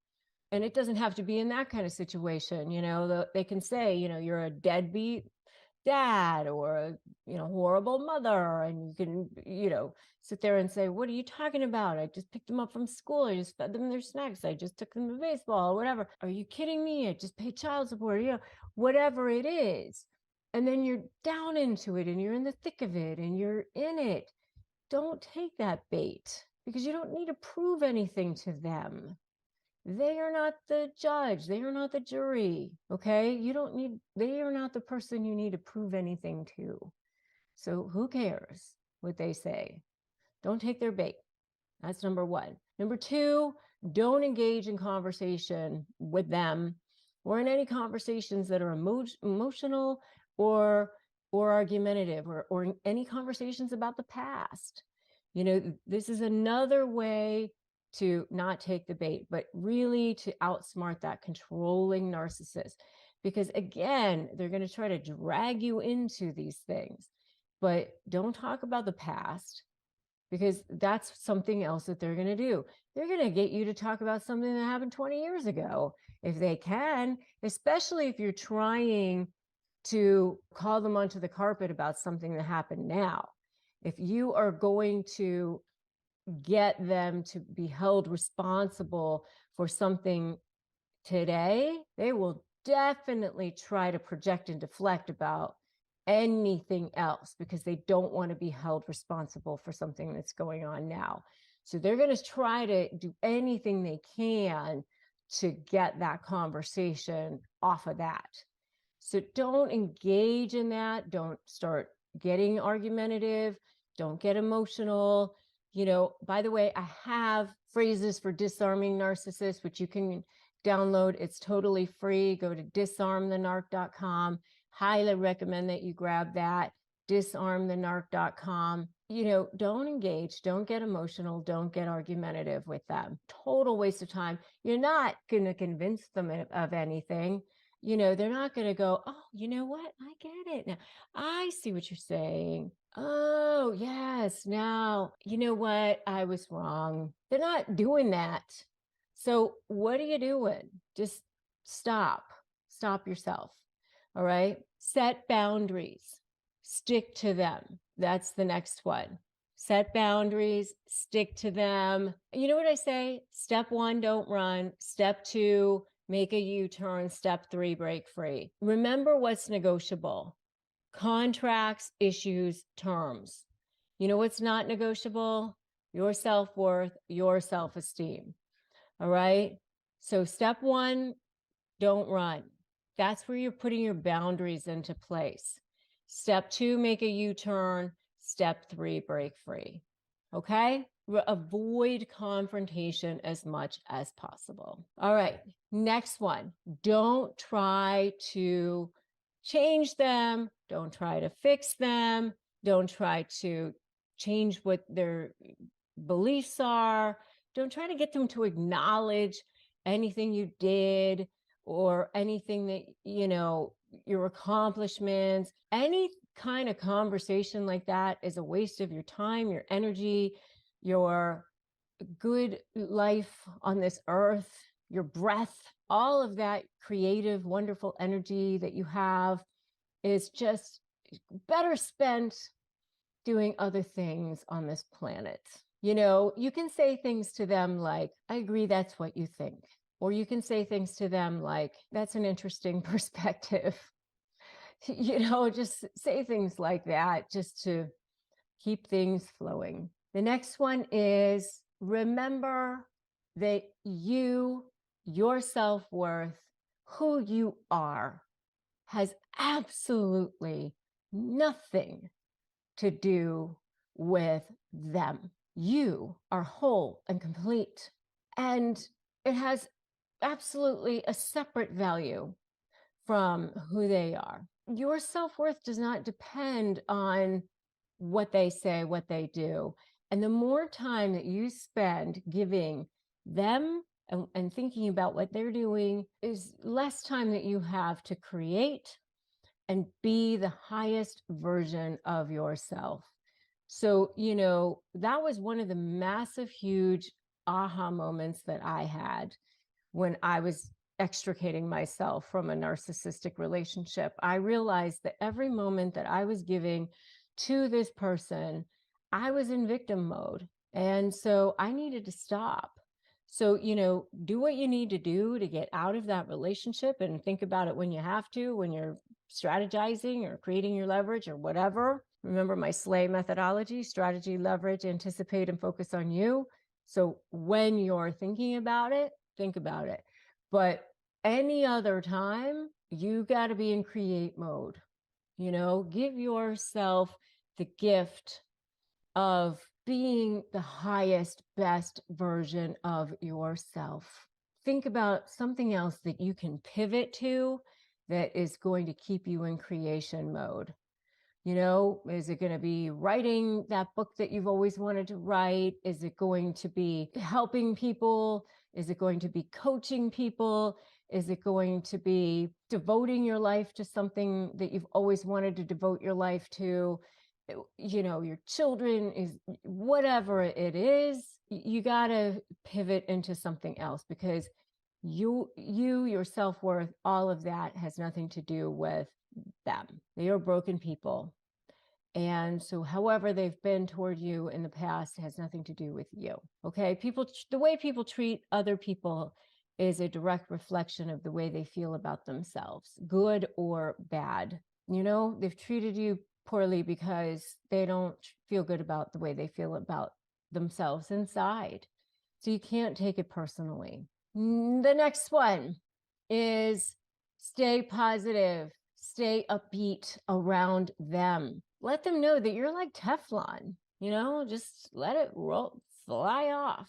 And it doesn't have to be in that kind of situation. They can say, you're a deadbeat dad or a horrible mother, and you can sit there and say, what are you talking about? I just picked them up from school, I just fed them their snacks, I just took them to baseball, or whatever. Are you kidding me? I just paid child support, whatever it is. And then you're down into it and you're in the thick of it and you're in it. Don't take that bait, because you don't need to prove anything to them. They are not the judge. They are not the jury. Okay. They are not the person you need to prove anything to. So who cares what they say? Don't take their bait. That's number one. Number two, don't engage in conversation with them or in any conversations that are emotional or argumentative or any conversations about the past. This is another way to not take the bait, but really to outsmart that controlling narcissist. Because again, they're going to try to drag you into these things, but don't talk about the past, because that's something else that they're going to do. They're going to get you to talk about something that happened 20 years ago, if they can, especially if you're trying to call them onto the carpet about something that happened now. If you are going to get them to be held responsible for something today, they will definitely try to project and deflect about anything else because they don't want to be held responsible for something that's going on now. So they're going to try to do anything they can to get that conversation off of that. So don't engage in that. Don't start getting argumentative. Don't get emotional. By the way, I have phrases for disarming narcissists, which you can download. It's totally free. Go to disarmthenarc.com. Highly recommend that you grab that. Disarmthenarc.com. Don't engage, don't get emotional, don't get argumentative with them. Total waste of time. You're not going to convince them of anything. They're not going to go, oh, you know what? I get it now. I see what you're saying. Oh, yes. Now, you know what? I was wrong. They're not doing that. So what are you doing? Just stop yourself. All right. Set boundaries, stick to them. That's the next one. Set boundaries, stick to them. You know what I say? Step one, don't run. Step two, make a U-turn. Step three, break free. Remember what's negotiable: contracts, issues, terms. You know what's not negotiable? Your self-worth, your self-esteem. All right. So step one, don't run. That's where you're putting your boundaries into place. Step two, make a U-turn. Step three, break free. Okay? Avoid confrontation as much as possible. All right. Next one. Don't try to change them. Don't try to fix them. Don't try to change what their beliefs are. Don't try to get them to acknowledge anything you did or anything that, your accomplishments. Any kind of conversation like that is a waste of your time, your energy, your good life on this earth, your breath. All of that creative, wonderful energy that you have is just better spent doing other things on this planet. You can say things to them like, I agree, that's what you think. Or you can say things to them like, that's an interesting perspective. Just say things like that just to keep things flowing. The next one is, remember that your self-worth, who you are, has absolutely nothing to do with them. You are whole and complete, and it has absolutely a separate value from who they are. Your self-worth does not depend on what they say, what they do. And the more time that you spend giving them and thinking about what they're doing is less time that you have to create and be the highest version of yourself. So, that was one of the massive, huge aha moments that I had when I was extricating myself from a narcissistic relationship. I realized that every moment that I was giving to this person, I was in victim mode. And so I needed to stop. So, do what you need to do to get out of that relationship, and think about it when you have to, when you're strategizing or creating your leverage or whatever. Remember my SLAY methodology: strategy, leverage, anticipate, and focus on you. So when you're thinking about it, Think about it. But any other time, you got to be in create mode. Give yourself the gift of being the highest, best version of yourself. Think about something else that you can pivot to that is going to keep you in creation mode. Is it going to be writing that book that you've always wanted to write? Is it going to be helping people? Is it going to be coaching people? Is it going to be devoting your life to something that you've always wanted to devote your life to? Your children, is whatever it is, you got to pivot into something else, because your self-worth, all of that has nothing to do with them. They are broken people. And so however they've been toward you in the past has nothing to do with you. Okay. The way people treat other people is a direct reflection of the way they feel about themselves, good or bad. They've treated you poorly because they don't feel good about the way they feel about themselves inside. So you can't take it personally. The next one is stay positive, stay upbeat around them. Let them know that you're like Teflon, just let it roll, fly off.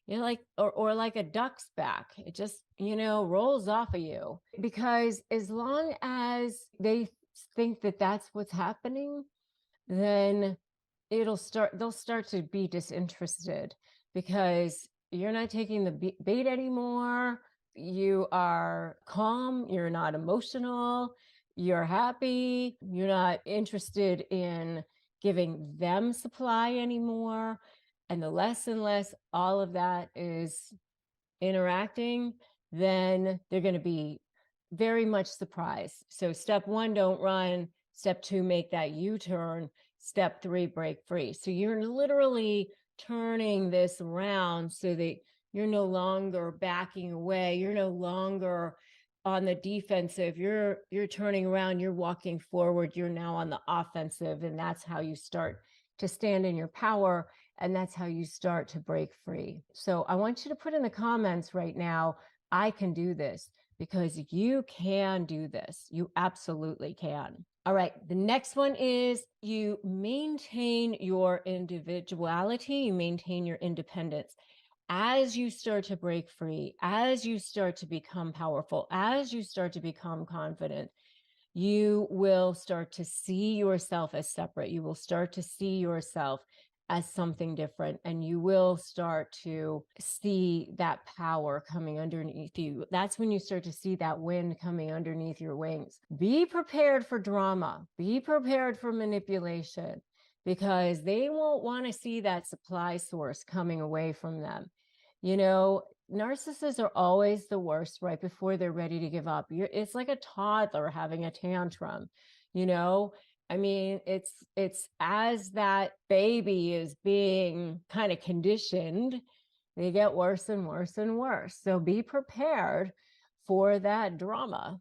Like, or like a duck's back. It just, rolls off of you. Because as long as they think that that's what's happening, then they'll start to be disinterested, because you're not taking the bait anymore. You are calm, you're not emotional, you're happy, you're not interested in giving them supply anymore. And the less and less all of that is interacting, then they're going to be very much surprised. So step 1, don't run. Step 2, make that U-turn. Step 3, break free. So you're literally turning this around so that you're no longer backing away. You're no longer on the defensive. You're turning around, you're walking forward. You're now on the offensive. And that's how you start to stand in your power. And that's how you start to break free. So I want you to put in the comments right now, I can do this, because you can do this. You absolutely can. All right. The next one is you maintain your individuality, you maintain your independence. As you start to break free, as you start to become powerful, as you start to become confident, you will start to see yourself as separate. You will start to see yourself as something different, and you will start to see that power coming underneath you. That's when you start to see that wind coming underneath your wings. Be prepared for drama. Be prepared for manipulation, because they won't want to see that supply source coming away from them. Narcissists are always the worst right before they're ready to give up. It's like a toddler having a tantrum. I mean, it's as that baby is being kind of conditioned, they get worse and worse and worse. So be prepared for that drama,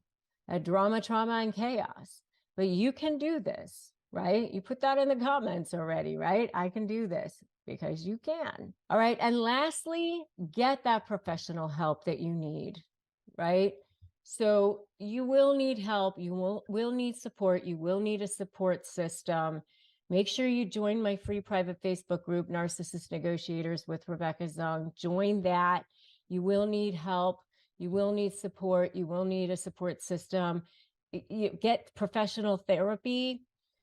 trauma, and chaos. But you can do this, right? You put that in the comments already, right? I can do this, because you can. All right. And lastly, get that professional help that you need, right? So you will need help. You will need support. You will need a support system. Make sure you join my free private Facebook group, Narcissist Negotiators with Rebecca Zung. Join that. You will need help. You will need support. You will need a support system. You get professional therapy.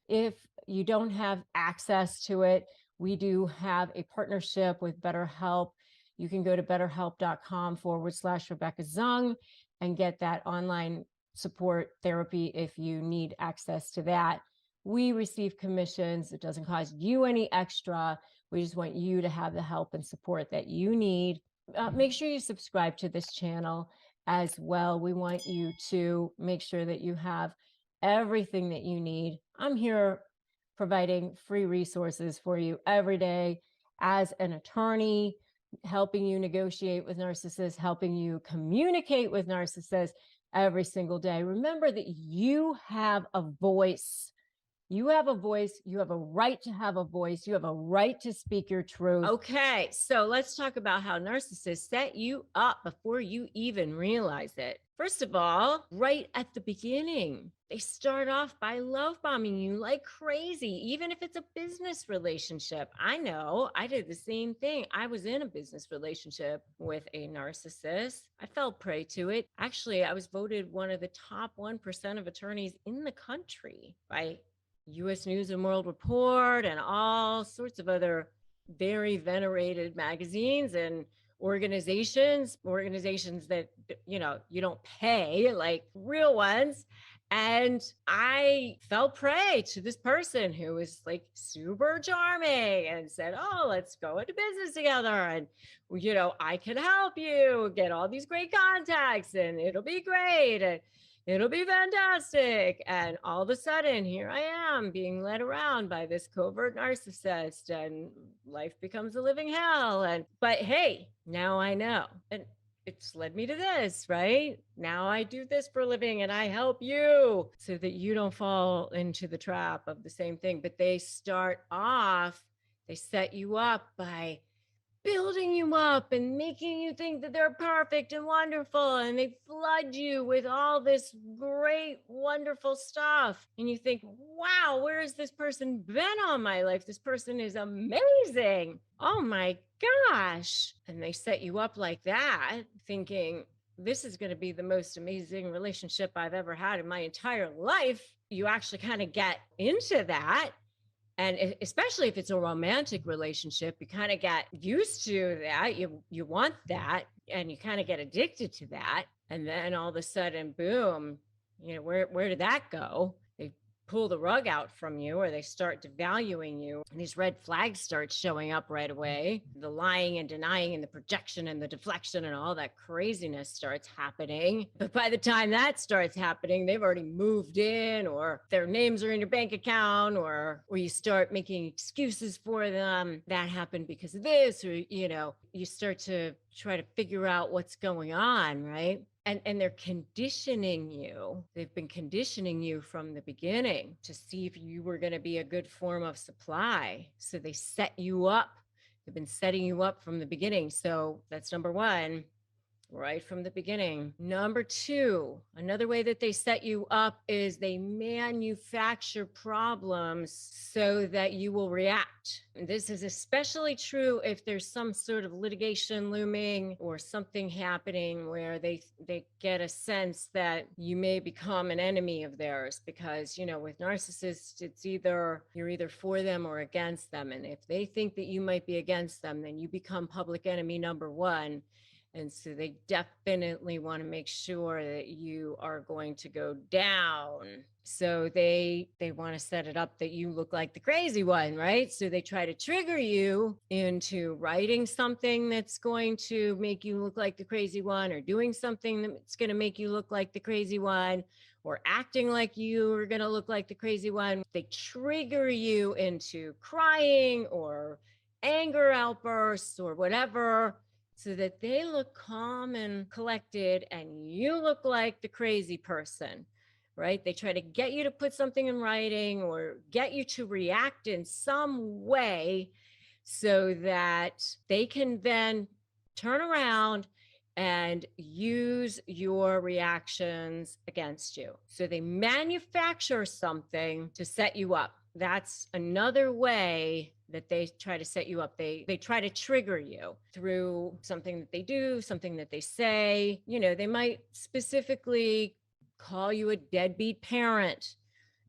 If you don't have access to it, we do have a partnership with BetterHelp. You can go to betterhelp.com/Rebecca Zung and get that online support therapy if you need access to that. We receive commissions. It doesn't cost you any extra. We just want you to have the help and support that you need. Make sure you subscribe to this channel as well. We want you to make sure that you have everything that you need. I'm here providing free resources for you every day as an attorney, helping you negotiate with narcissists, helping you communicate with narcissists every single day. Remember that you have a voice. You have a voice. You have a right to have a voice. You have a right to speak your truth. Okay, so let's talk about how narcissists set you up before you even realize it. First of all, right at the beginning, they start off by love bombing you like crazy, even if it's a business relationship. I know I did the same thing. I was in a business relationship with a narcissist. I fell prey to it. Actually, I was voted one of the top 1% of attorneys in the country by US News and World Report and all sorts of other very venerated magazines and organizations that you don't pay, like real ones. And I fell prey to this person who was like super charming and said, oh, let's go into business together, and I can help you get all these great contacts and it'll be great and it'll be fantastic. And all of a sudden, here I am being led around by this covert narcissist, and life becomes a living hell. But hey, now I know. And it's led me to this, right? Now I do this for a living and I help you so that you don't fall into the trap of the same thing. But they start off, they set you up by building you up and making you think that they're perfect and wonderful, and they flood you with all this great wonderful stuff, and you think, wow, where has this person been all my life? This person is amazing, oh my gosh. And they set you up like that, thinking this is going to be the most amazing relationship I've ever had in my entire life. You actually kind of get into that. And especially if it's a romantic relationship, you kind of get used to that. You want that, and you kind of get addicted to that. And then all of a sudden, boom, where did that go? They pull the rug out from you, or they start devaluing you. And these red flags start showing up right away. The lying and denying and the projection and the deflection and all that craziness starts happening. But by the time that starts happening, they've already moved in, or their names are in your bank account, or you start making excuses for them. That happened because of this, or, you start to try to figure out what's going on, right? And they're conditioning you. They've been conditioning you from the beginning to see if you were going to be a good form of supply. So they set you up. They've been setting you up from the beginning. So that's number one, right from the beginning. Number two, another way that they set you up is they manufacture problems so that you will react. And this is especially true if there's some sort of litigation looming or something happening where they get a sense that you may become an enemy of theirs, because, with narcissists, it's you're either for them or against them. And if they think that you might be against them, then you become public enemy number one. And so they definitely want to make sure that you are going to go down. So they want to set it up that you look like the crazy one, right? So they try to trigger you into writing something that's going to make you look like the crazy one, or doing something that's going to make you look like the crazy one, or acting like you are going to look like the crazy one. They trigger you into crying or anger outbursts or whatever, so that they look calm and collected and you look like the crazy person, right? They try to get you to put something in writing or get you to react in some way so that they can then turn around and use your reactions against you. So they manufacture something to set you up. That's another way that they try to set you up. They try to trigger you through something that they do, something that they say. They might specifically call you a deadbeat parent,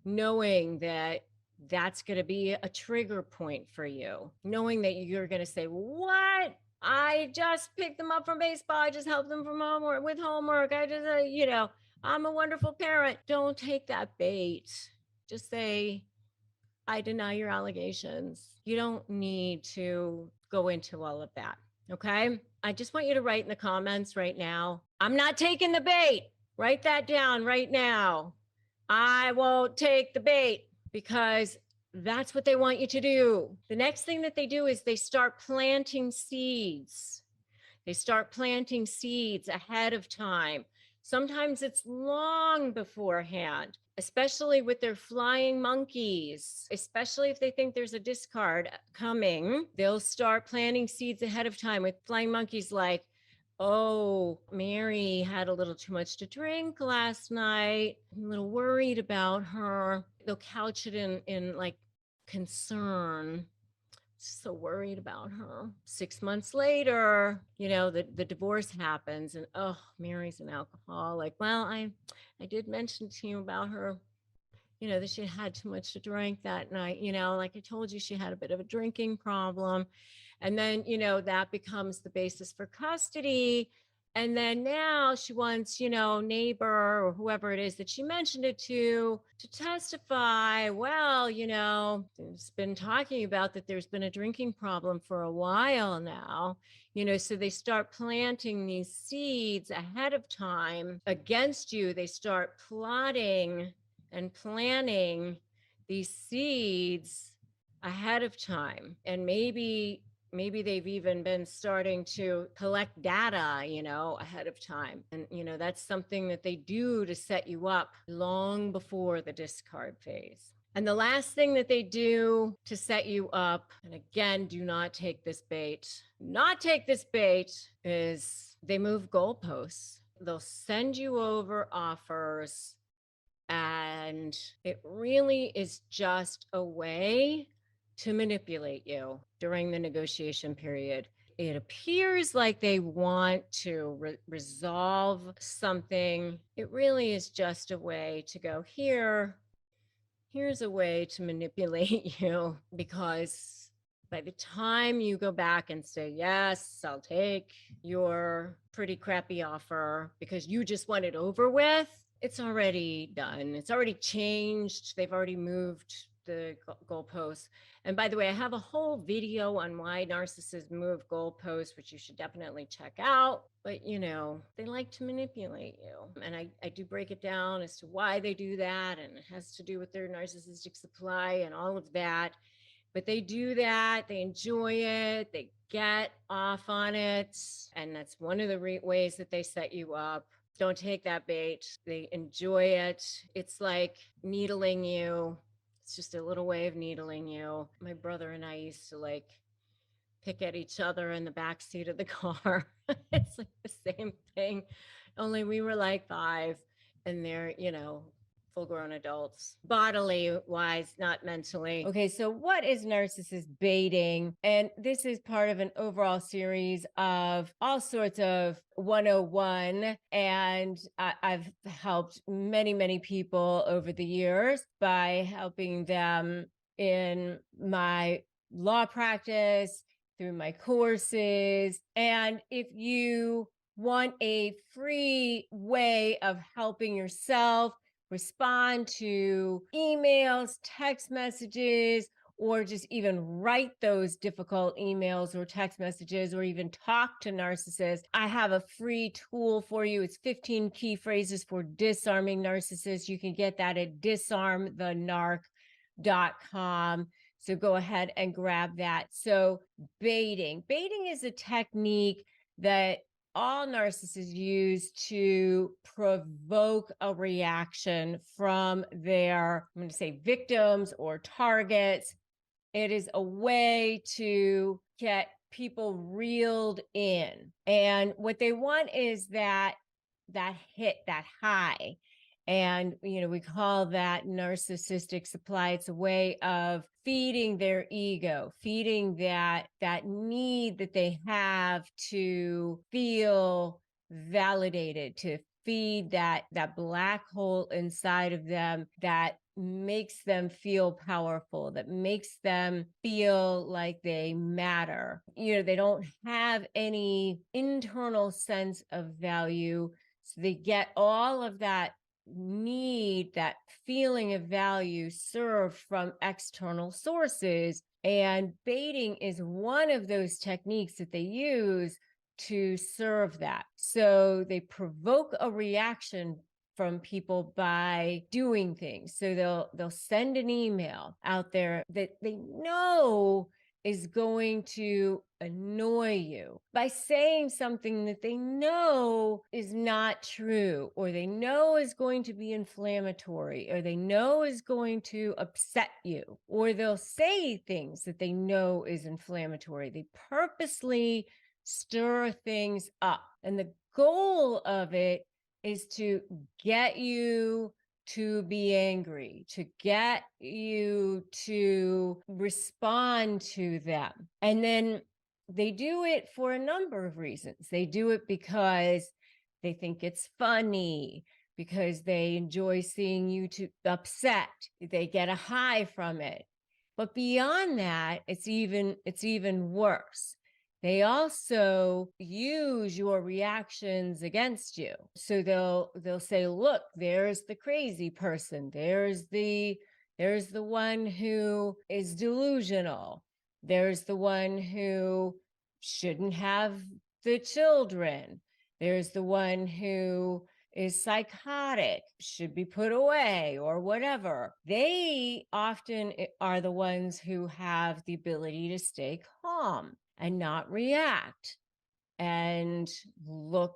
knowing that that's going to be a trigger point for you, knowing that you're going to say, what? I just picked them up from baseball. I just helped them from homework with homework. I just, I'm a wonderful parent. Don't take that bait. Just say, I deny your allegations. You don't need to go into all of that. Okay. I just want you to write in the comments right now, I'm not taking the bait. Write that down right now. I won't take the bait, because that's what they want you to do. The next thing that they do is they start planting seeds. They start planting seeds ahead of time. Sometimes it's long beforehand. especially with their flying monkeys, especially if they think there's a discard coming. They'll start planting seeds ahead of time with flying monkeys like, oh, Mary had a little too much to drink last night. I'm a little worried about her. They'll couch it in like concern. So worried about her. 6 months later, the divorce happens and oh, Mary's an alcoholic. Well, I did mention to you about her, that she had too much to drink that night. Like I told you, she had a bit of a drinking problem. And then, that becomes the basis for custody. And then now she wants, neighbor or whoever it is that she mentioned it to testify. Well, there's been talking about that there's been a drinking problem for a while now, so they start planting these seeds ahead of time against you. They start plotting and planning these seeds ahead of time. And maybe they've even been starting to collect data, ahead of time. And, that's something that they do to set you up long before the discard phase. And the last thing that they do to set you up, and again, do not take this bait, is they move goalposts. They'll send you over offers, and it really is just a way to manipulate you during the negotiation period. It appears like they want to resolve something. It really is just a way to go, here's a way to manipulate you, because by the time you go back and say, yes, I'll take your pretty crappy offer because you just want it over with, it's already done. It's already changed. They've already moved the goalposts. And by the way, I have a whole video on why narcissists move goalposts, which you should definitely check out. But, they like to manipulate you. And I do break it down as to why they do that. And it has to do with their narcissistic supply and all of that. But they do that. They enjoy it. They get off on it. And that's one of the ways that they set you up. Don't take that bait. They enjoy it. It's like needling you. It's just a little way of needling you. My brother and I used to pick at each other in the back seat of the car. It's like the same thing, only we were like 5 and they're, full grown adults, bodily wise, not mentally. Okay, so what is narcissist baiting? And this is part of an overall series of all sorts of 101. And I've helped many, many people over the years by helping them in my law practice, through my courses. And if you want a free way of helping yourself respond to emails, text messages, or just even write those difficult emails or text messages, or even talk to narcissists, I have a free tool for you. It's 15 key phrases for disarming narcissists. You can get that at disarmthenarc.com. So go ahead and grab that. So baiting is a technique that all narcissists use to provoke a reaction from their, I'm going to say, victims or targets. It is a way to get people reeled in. And what they want is that hit, that high. And, we call that narcissistic supply. It's a way of feeding their ego, feeding that need that they have to feel validated, to feed that black hole inside of them that makes them feel powerful, that makes them feel like they matter. They don't have any internal sense of value. So they get all of that need, that feeling of value, served from external sources. And baiting is one of those techniques that they use to serve that. So they provoke a reaction from people by doing things. So they'll send an email out there that they know is going to annoy you by saying something that they know is not true, or they know is going to be inflammatory, or they know is going to upset you, or they'll say things that they know is inflammatory. They purposely stir things up. And the goal of it is to get you to be angry, to get you to respond to them. And then they do it for a number of reasons. They do it because they think it's funny, because they enjoy seeing you to upset. They get a high from it. But beyond that, it's even worse. They also use your reactions against you. So they'll say, look, there's the crazy person. There's the one who is delusional. There's the one who shouldn't have the children. There's the one who is psychotic, should be put away, or whatever. They often are the ones who have the ability to stay calm and not react and look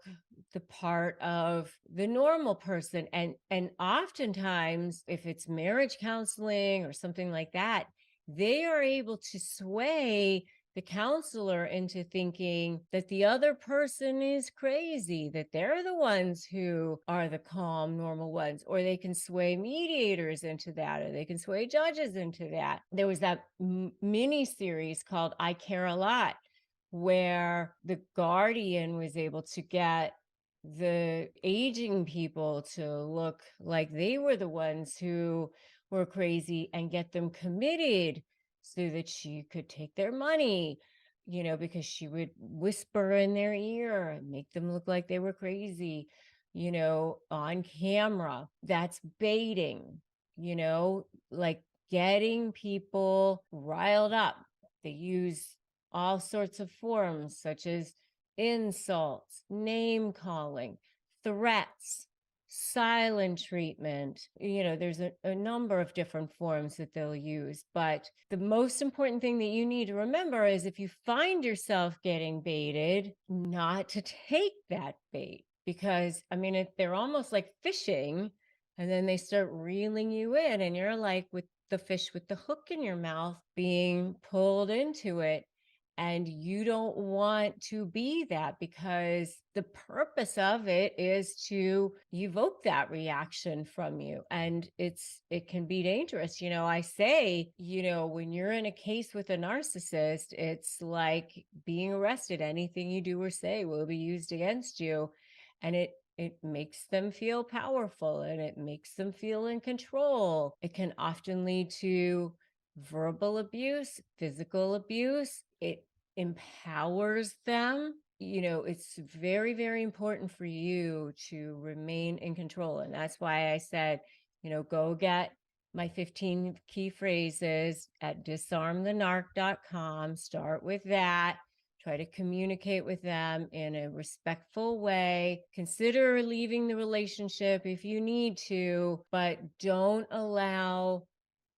the part of the normal person. And oftentimes, if it's marriage counseling or something like that, they are able to sway the counselor into thinking that the other person is crazy, that they're the ones who are the calm, normal ones, or they can sway mediators into that, or they can sway judges into that. There was that mini series called I Care a Lot, where the guardian was able to get the aging people to look like they were the ones who were crazy and get them committed so that she could take their money, because she would whisper in their ear and make them look like they were crazy, on camera. That's baiting, like getting people riled up. They use all sorts of forms, such as insults, name calling, threats, silent treatment. There's a number of different forms that they'll use. But the most important thing that you need to remember is, if you find yourself getting baited, not to take that bait. Because, they're almost like fishing, and then they start reeling you in, and you're like with the fish with the hook in your mouth being pulled into it. And you don't want to be that, because the purpose of it is to evoke that reaction from you. And it can be dangerous. I say, when you're in a case with a narcissist, it's like being arrested. Anything you do or say will be used against you. And it makes them feel powerful, and it makes them feel in control. It can often lead to verbal abuse, physical abuse. It empowers them. It's very, very important for you to remain in control. And that's why I said, go get my 15 key phrases at disarmthenarc.com. Start with that. Try to communicate with them in a respectful way. Consider leaving the relationship if you need to, but don't allow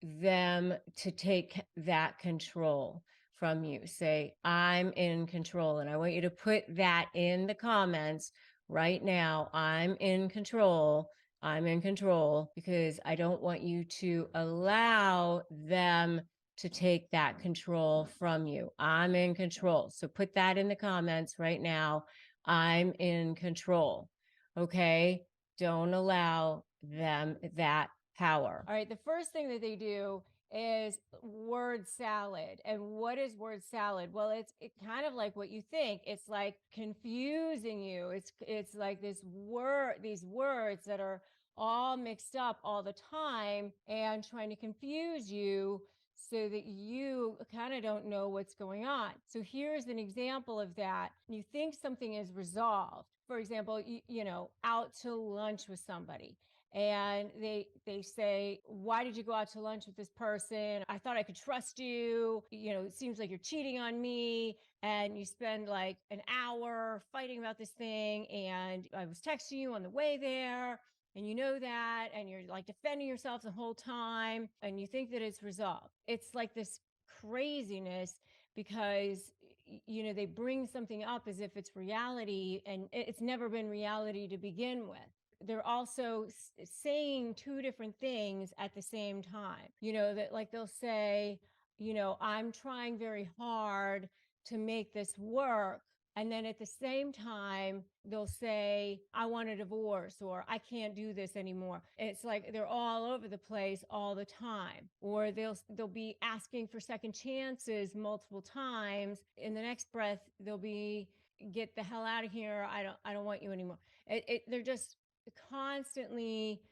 them to take that control from you. Say, I'm in control. And I want you to put that in the comments right now. I'm in control. I'm in control, because I don't want you to allow them to take that control from you. I'm in control. So put that in the comments right now. I'm in control. Okay? Don't allow them that power. All right. The first thing that they do is word salad. And what is word salad? Well, it's kind of like what you think. It's like confusing you. It's like these words that are all mixed up all the time, and trying to confuse you so that you kind of don't know what's going on. So here's an example of that. You think something is resolved. For example, out to lunch with somebody, and they say, why did you go out to lunch with this person? I thought I could trust you. It seems like you're cheating on me. And you spend like an hour fighting about this thing, and I was texting you on the way there, and you know that, and you're like defending yourself the whole time, and you think that it's resolved. It's like this craziness. because they bring something up as if it's reality, and it's never been reality to begin with. They're also saying two different things at the same time. That, like, they'll say, I'm trying very hard to make this work. And then at the same time, they'll say, I want a divorce, or I can't do this anymore. It's like they're all over the place all the time. Or they'll be asking for second chances multiple times. In the next breath, they'll be, get the hell out of here. I don't want you anymore. They're just constantly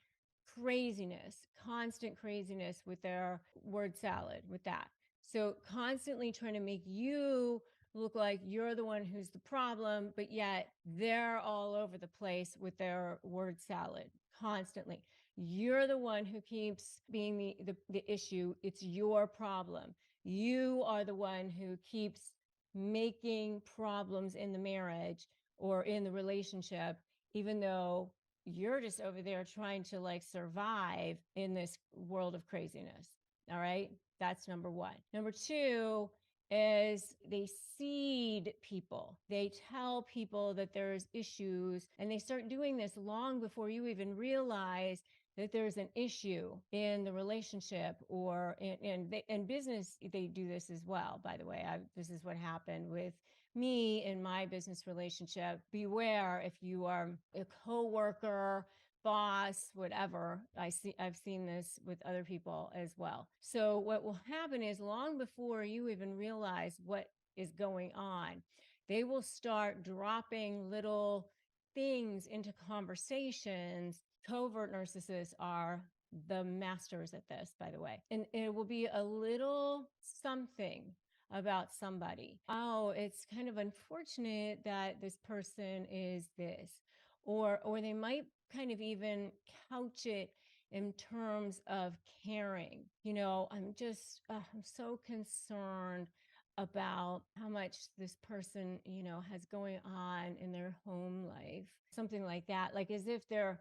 constant craziness with their word salad with that. So constantly trying to make you look like you're the one who's the problem, but yet they're all over the place with their word salad constantly. You're the one who keeps being the issue. It's your problem. You are the one who keeps making problems in the marriage or in the relationship, even though you're just over there trying to, like, survive in this world of craziness. All right. That's number one. Number two is they seed people. They tell people that there's issues, and they start doing this long before you even realize that there's an issue in the relationship, or in business. They do this as well, by the way. This is what happened with me in my business relationship. Beware if you are a coworker, boss, whatever. I've seen this with other people as well. So what will happen is, long before you even realize what is going on, they will start dropping little things into conversations. Covert narcissists are the masters at this, by the way. And it will be a little something about somebody. Oh, it's kind of unfortunate that this person is this. Or they might kind of even couch it in terms of caring. I'm so concerned about how much this person, has going on in their home life. Something like that. Like, as if they're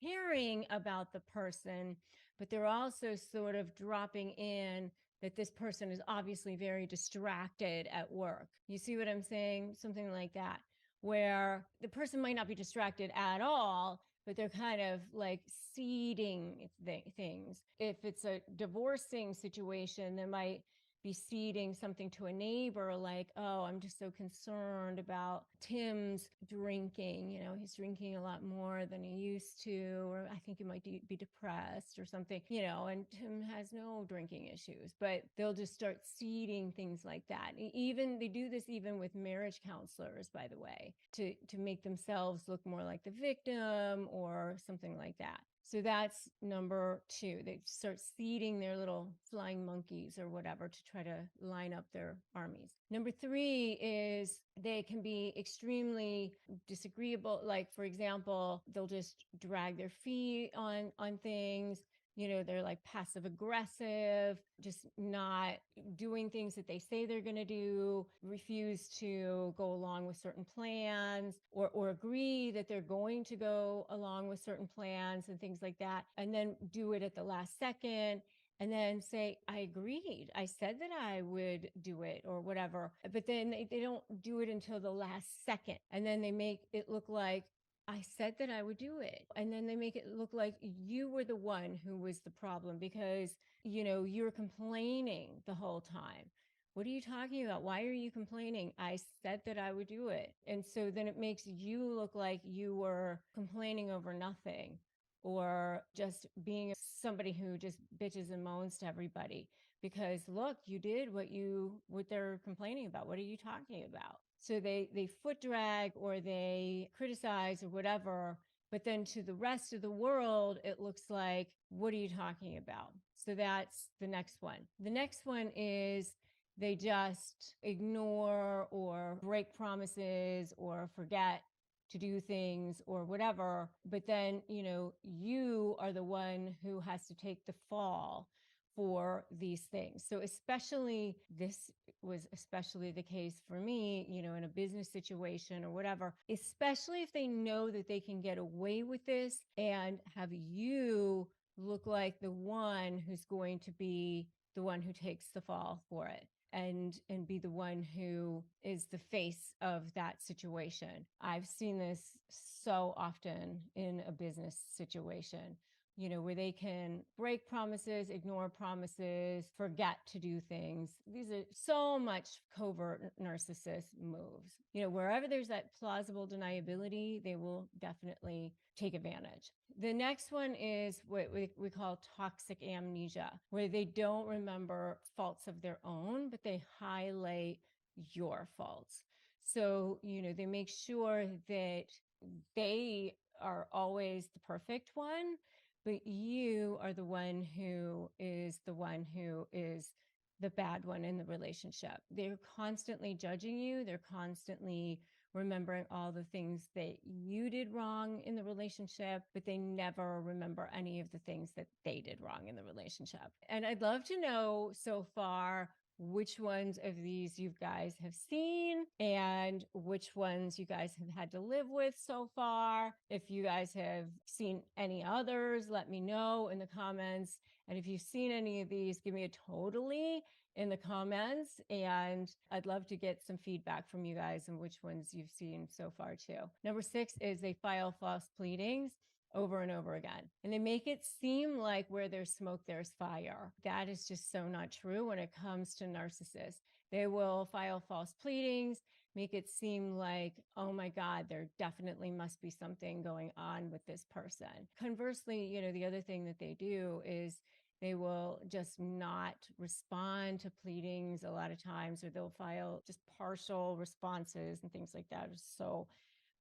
caring about the person, but they're also sort of dropping in that this person is obviously very distracted at work. You see what I'm saying? Something like that, where the person might not be distracted at all, but they're kind of like seeding things. If it's a divorcing situation, they might be seeding something to a neighbor, like, oh, I'm just so concerned about Tim's drinking. He's drinking a lot more than he used to, or I think he might be depressed or something, and Tim has no drinking issues. But they'll just start seeding things like that. Even they do this even with marriage counselors, by the way, to make themselves look more like the victim or something like that. So that's number two. They start seeding their little flying monkeys or whatever to try to line up their armies. Number three is they can be extremely disagreeable. Like, for example, they'll just drag their feet on things. They're like passive aggressive, just not doing things that they say they're going to do, refuse to go along with certain plans, or agree that they're going to go along with certain plans and things like that, and then do it at the last second. And then say, I agreed. I said that I would do it or whatever. But then they don't do it until the last second. And then they make it look like, I said that I would do it. And then they make it look like you were the one who was the problem because, you're complaining the whole time. What are you talking about? Why are you complaining? I said that I would do it. And so then it makes you look like you were complaining over nothing, or just being somebody who just bitches and moans to everybody because, look, you did what they're complaining about. What are you talking about? So they foot drag or they criticize or whatever, but then to the rest of the world, it looks like, what are you talking about? So that's the next one. The next one is they just ignore or break promises or forget to do things or whatever. But then, you are the one who has to take the fall for these things. So this was especially the case for me, in a business situation or whatever, especially if they know that they can get away with this and have you look like the one who's going to be the one who takes the fall for it. and be the one who is the face of that situation. I've seen this so often in a business situation, where they can break promises, ignore promises, forget to do things. These are so much covert narcissist moves. Wherever there's that plausible deniability, they will definitely take advantage. The next one is what we call toxic amnesia, where they don't remember faults of their own, but they highlight your faults. So, they make sure that they are always the perfect one, but you are the one who is the bad one in the relationship. They're constantly judging you. They're constantly remembering all the things that you did wrong in the relationship, but they never remember any of the things that they did wrong in the relationship. And I'd love to know so far which ones of these you guys have seen and which ones you guys have had to live with so far. If you guys have seen any others, let me know in the comments. And if you've seen any of these, give me a totally in the comments. And I'd love to get some feedback from you guys and which ones you've seen so far too. Number 6 is they file false pleadings over and over again. And they make it seem like where there's smoke, there's fire. That is just so not true when it comes to narcissists. They will file false pleadings, make it seem like, oh my God, there definitely must be something going on with this person. Conversely, the other thing that they do is they will just not respond to pleadings a lot of times, or they'll file just partial responses and things like that. It's so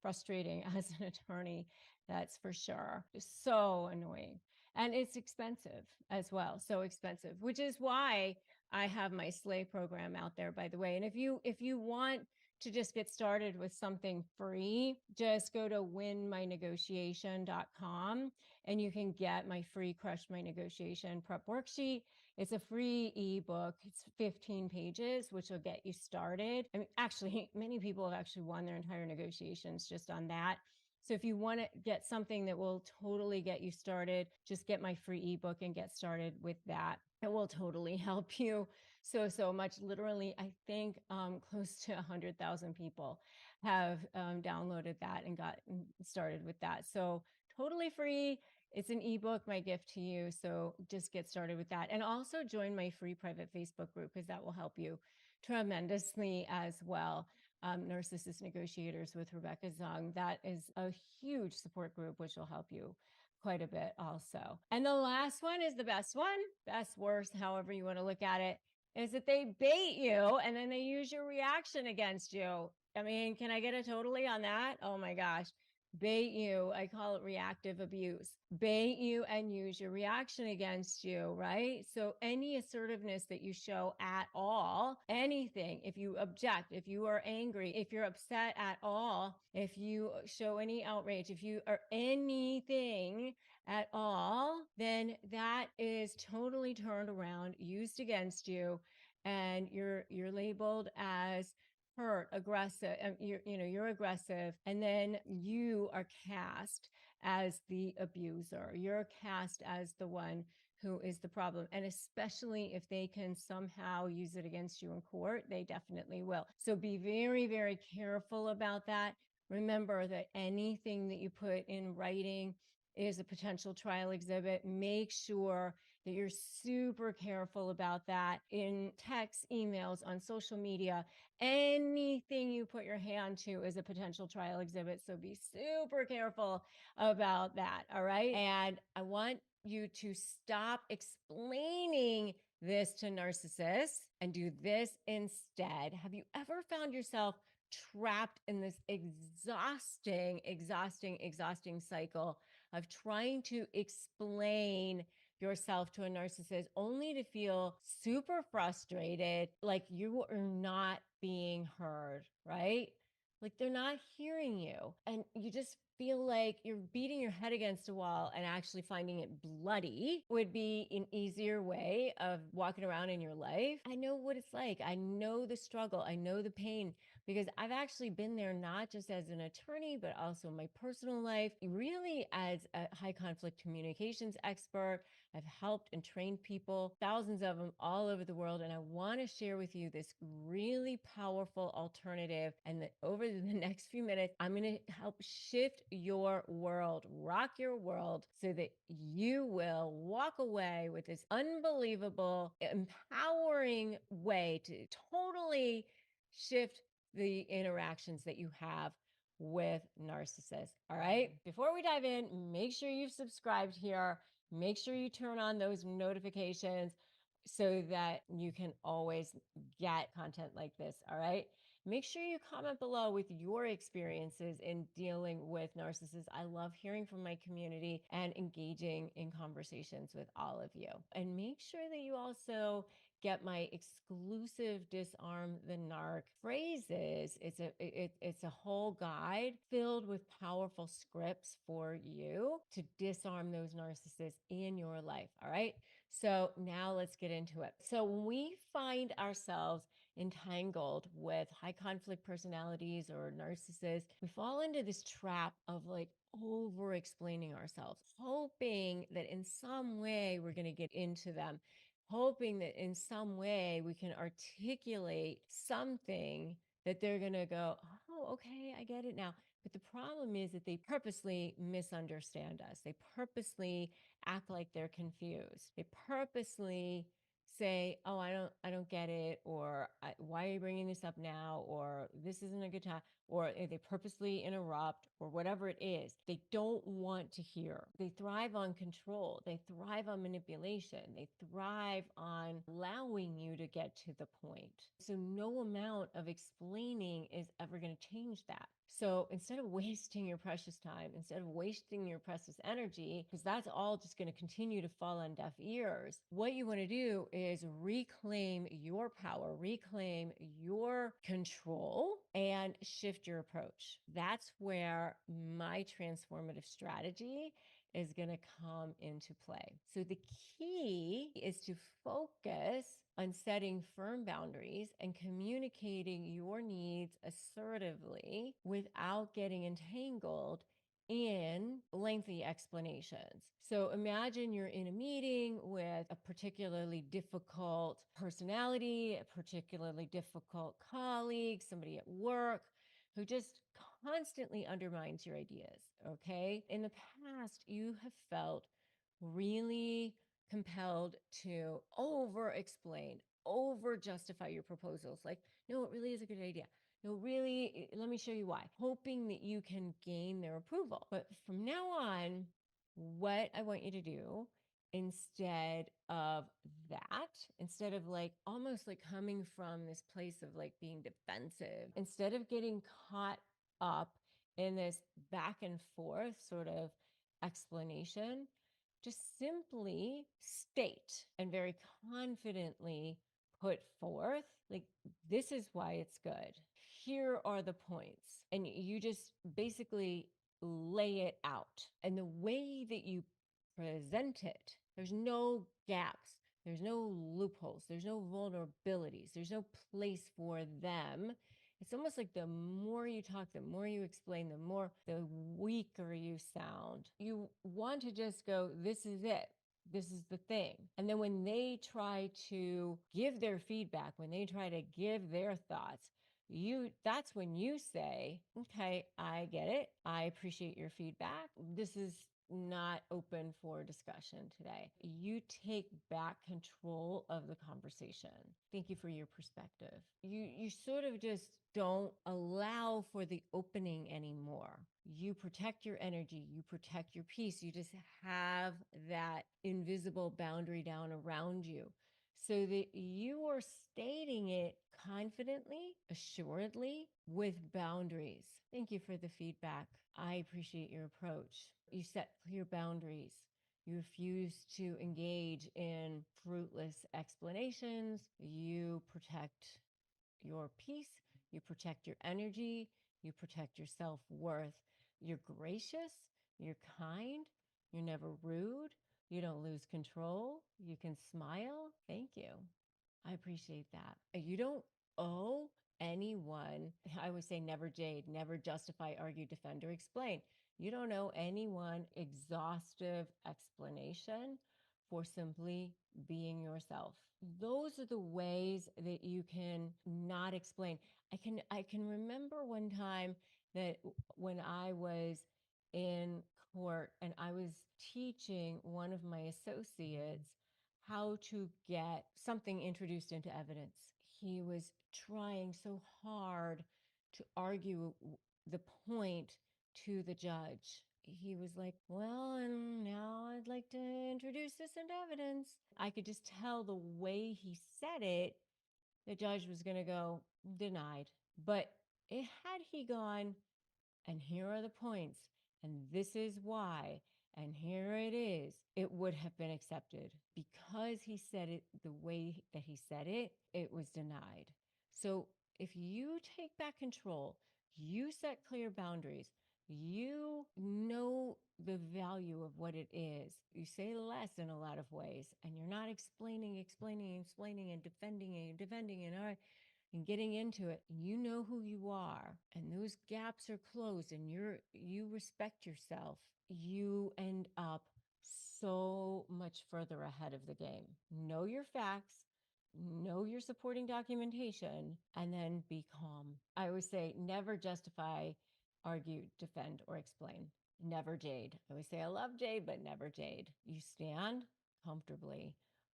frustrating as an attorney, that's for sure. It's so annoying. And it's expensive as well. So expensive, which is why I have my Slay program out there, by the way. And if you want to just get started with something free, just go to winmynegotiation.com and you can get my free Crush My Negotiation prep worksheet. It's a free ebook. It's 15 pages, which will get you started. I mean, actually, many people have actually won their entire negotiations just on that. So if you want to get something that will totally get you started, just get my free ebook and get started with that. It will totally help you so much. Literally, I think close to 100,000 people have downloaded that and got started with that. So totally free. It's an ebook, my gift to you. So just get started with that. And also join my free private Facebook group, because that will help you tremendously as well. Narcissist Negotiators with Rebecca Zung. That is a huge support group, which will help you quite a bit also. And the last one is the best one, best, worst, however you want to look at it, is that they bait you and then they use your reaction against you. I mean, can I get a totally on that? Oh my gosh. Bait you. I call it reactive abuse. Bait you and use your reaction against you, right? So any assertiveness that you show at all, anything, if you object, if you are angry, if you're upset at all, if you show any outrage, if you are anything at all, then that is totally turned around, used against you, and you're labeled as hurt, aggressive, you're aggressive, and then you are cast as the abuser. You're cast as the one who is the problem. And especially if they can somehow use it against you in court, they definitely will. So be very, very careful about that. Remember that anything that you put in writing is a potential trial exhibit. Make sure that you're super careful about that in texts, emails, on social media. Anything you put your hand to is a potential trial exhibit. So be super careful about that. All right. And I want you to stop explaining this to narcissists and do this instead. Have you ever found yourself trapped in this exhausting cycle of trying to explain yourself to a narcissist only to feel super frustrated, like you are not being heard, right? Like they're not hearing you. And you just feel like you're beating your head against a wall, and actually finding it bloody would be an easier way of walking around in your life. I know what it's like. I know the struggle. I know the pain, because I've actually been there, not just as an attorney, but also in my personal life, really as a high conflict communications expert, I've helped and trained people, thousands of them all over the world. And I want to share with you this really powerful alternative. And that over the next few minutes, I'm going to help shift your world, rock your world, so that you will walk away with this unbelievable, empowering way to totally shift the interactions that you have with narcissists. All right. Before we dive in, make sure you've subscribed here. Make sure you turn on those notifications so that you can always get content like this. All right. Make sure you comment below with your experiences in dealing with narcissists. I love hearing from my community and engaging in conversations with all of you. And make sure that you also get my exclusive Disarm the Narc phrases. It's a whole guide filled with powerful scripts for you to disarm those narcissists in your life. All right. So now let's get into it. So when we find ourselves entangled with high conflict personalities or narcissists, we fall into this trap of like over explaining ourselves, hoping that in some way we're going to get into them, hoping that in some way we can articulate something that they're going to go, oh, okay, I get it now. But the problem is that they purposely misunderstand us. They purposely act like they're confused. They purposely say, oh, I don't get it, or why are you bringing this up now, or this isn't a good time, or they purposely interrupt, or whatever it is. They don't want to hear. They thrive on control. They thrive on manipulation. They thrive on allowing you to get to the point. So no amount of explaining is ever going to change that. So instead of wasting your precious time, instead of wasting your precious energy, because that's all just going to continue to fall on deaf ears, what you want to do is reclaim your power, reclaim your control, and shift your approach. That's where my transformative strategy is going to come into play. So the key is to focus on setting firm boundaries and communicating your needs assertively without getting entangled in lengthy explanations. So imagine you're in a meeting with a particularly difficult personality, a particularly difficult colleague, somebody at work who just constantly undermines your ideas. Okay. In the past, you have felt really compelled to over explain, over justify your proposals. Like, no, it really is a good idea. No, really, let me show you why, hoping that you can gain their approval. But from now on, what I want you to do instead of that, instead of like almost like coming from this place of like being defensive, instead of getting caught up in this back and forth sort of explanation, just simply state and very confidently put forth, like, this is why it's good. Here are the points. And you just basically lay it out. And the way that you present it, there's no gaps, there's no loopholes, there's no vulnerabilities, there's no place for them. It's almost like the more you talk, the more you explain, the weaker you sound. You want to just go, this is it. This is the thing. And then when they try to give their feedback, when they try to give their thoughts, that's when you say, okay, I get it. I appreciate your feedback. This is not open for discussion today. You take back control of the conversation. Thank you for your perspective. You sort of just don't allow for the opening anymore. You protect your energy, you protect your peace. You just have that invisible boundary down around you, so that you are stating it confidently, assuredly, with boundaries. Thank you for the feedback. I appreciate your approach. You set clear boundaries. You refuse to engage in fruitless explanations. You protect your peace. You protect your energy. You protect your self-worth. You're gracious. You're kind. You're never rude. You don't lose control. You can smile. Thank you. I appreciate that. You don't owe anyone, I would say never jade, never justify, argue, defend, or explain. You don't owe anyone exhaustive explanation for simply being yourself. Those are the ways that you can not explain. I can remember one time that when I was in court and I was teaching one of my associates how to get something introduced into evidence. He was trying so hard to argue the point to the judge. He was like, well, and now I'd like to introduce this into evidence. I could just tell the way he said it, the judge was going to go, denied. But had he gone, and here are the points, and this is why, and here it is, it would have been accepted. Because he said it the way that he said it, it was denied. So if you take back control, you set clear boundaries, you know the value of what it is. You say less in a lot of ways, and you're not explaining, and defending, and all right, and getting into it, and you know who you are, and those gaps are closed, and you respect yourself, you end up so much further ahead of the game. Know your facts, know your supporting documentation, and then be calm. I always say never justify, argue, defend, or explain. Never jade. I always say I love jade, but never jade. You stand comfortably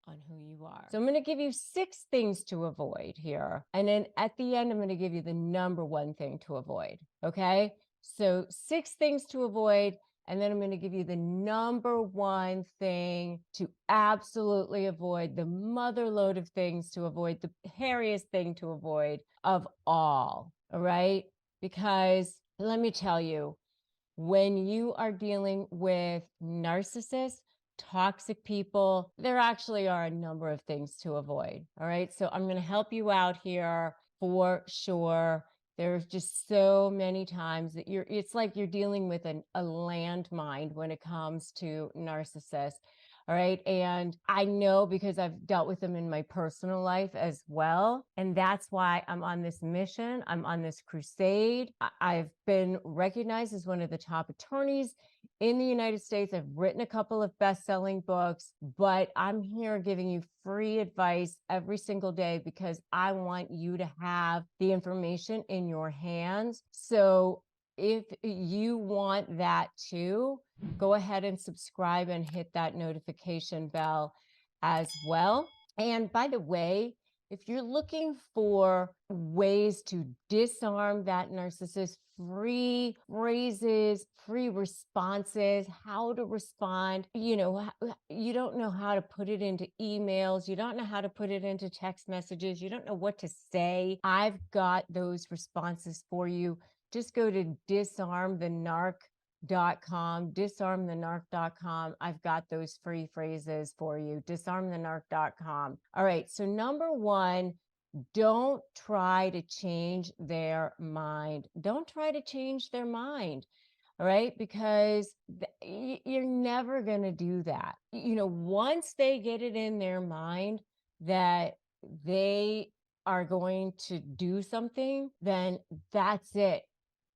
on who you are. So I'm going to give you 6 things to avoid here. And then at the end, I'm going to give you the number 1 thing to avoid. Okay. So 6 things to avoid. And then I'm going to give you the number 1 thing to absolutely avoid, the mother load of things to avoid, the hairiest thing to avoid of all. All right. Because let me tell you, when you are dealing with narcissists, toxic people, there actually are a number of things to avoid. All right. So I'm going to help you out here for sure. There's just so many times that it's like you're dealing with a landmine when it comes to narcissists. All right. And I know because I've dealt with them in my personal life as well. And that's why I'm on this mission. I'm on this crusade. I've been recognized as one of the top attorneys in the United States. I've written a couple of best-selling books, but I'm here giving you free advice every single day because I want you to have the information in your hands. So if you want that too, go ahead and subscribe and hit that notification bell as well. And by the way, if you're looking for ways to disarm that narcissist, free phrases, free responses, how to respond, you don't know how to put it into emails, you don't know how to put it into text messages, you don't know what to say, I've got those responses for you. Just go to disarmthenarc.com, disarmthenarc.com. I've got those free phrases for you. Disarmthenarc.com. All right. So number 1, don't try to change their mind. Don't try to change their mind. All right. Because you're never going to do that. Once they get it in their mind that they are going to do something, then that's it.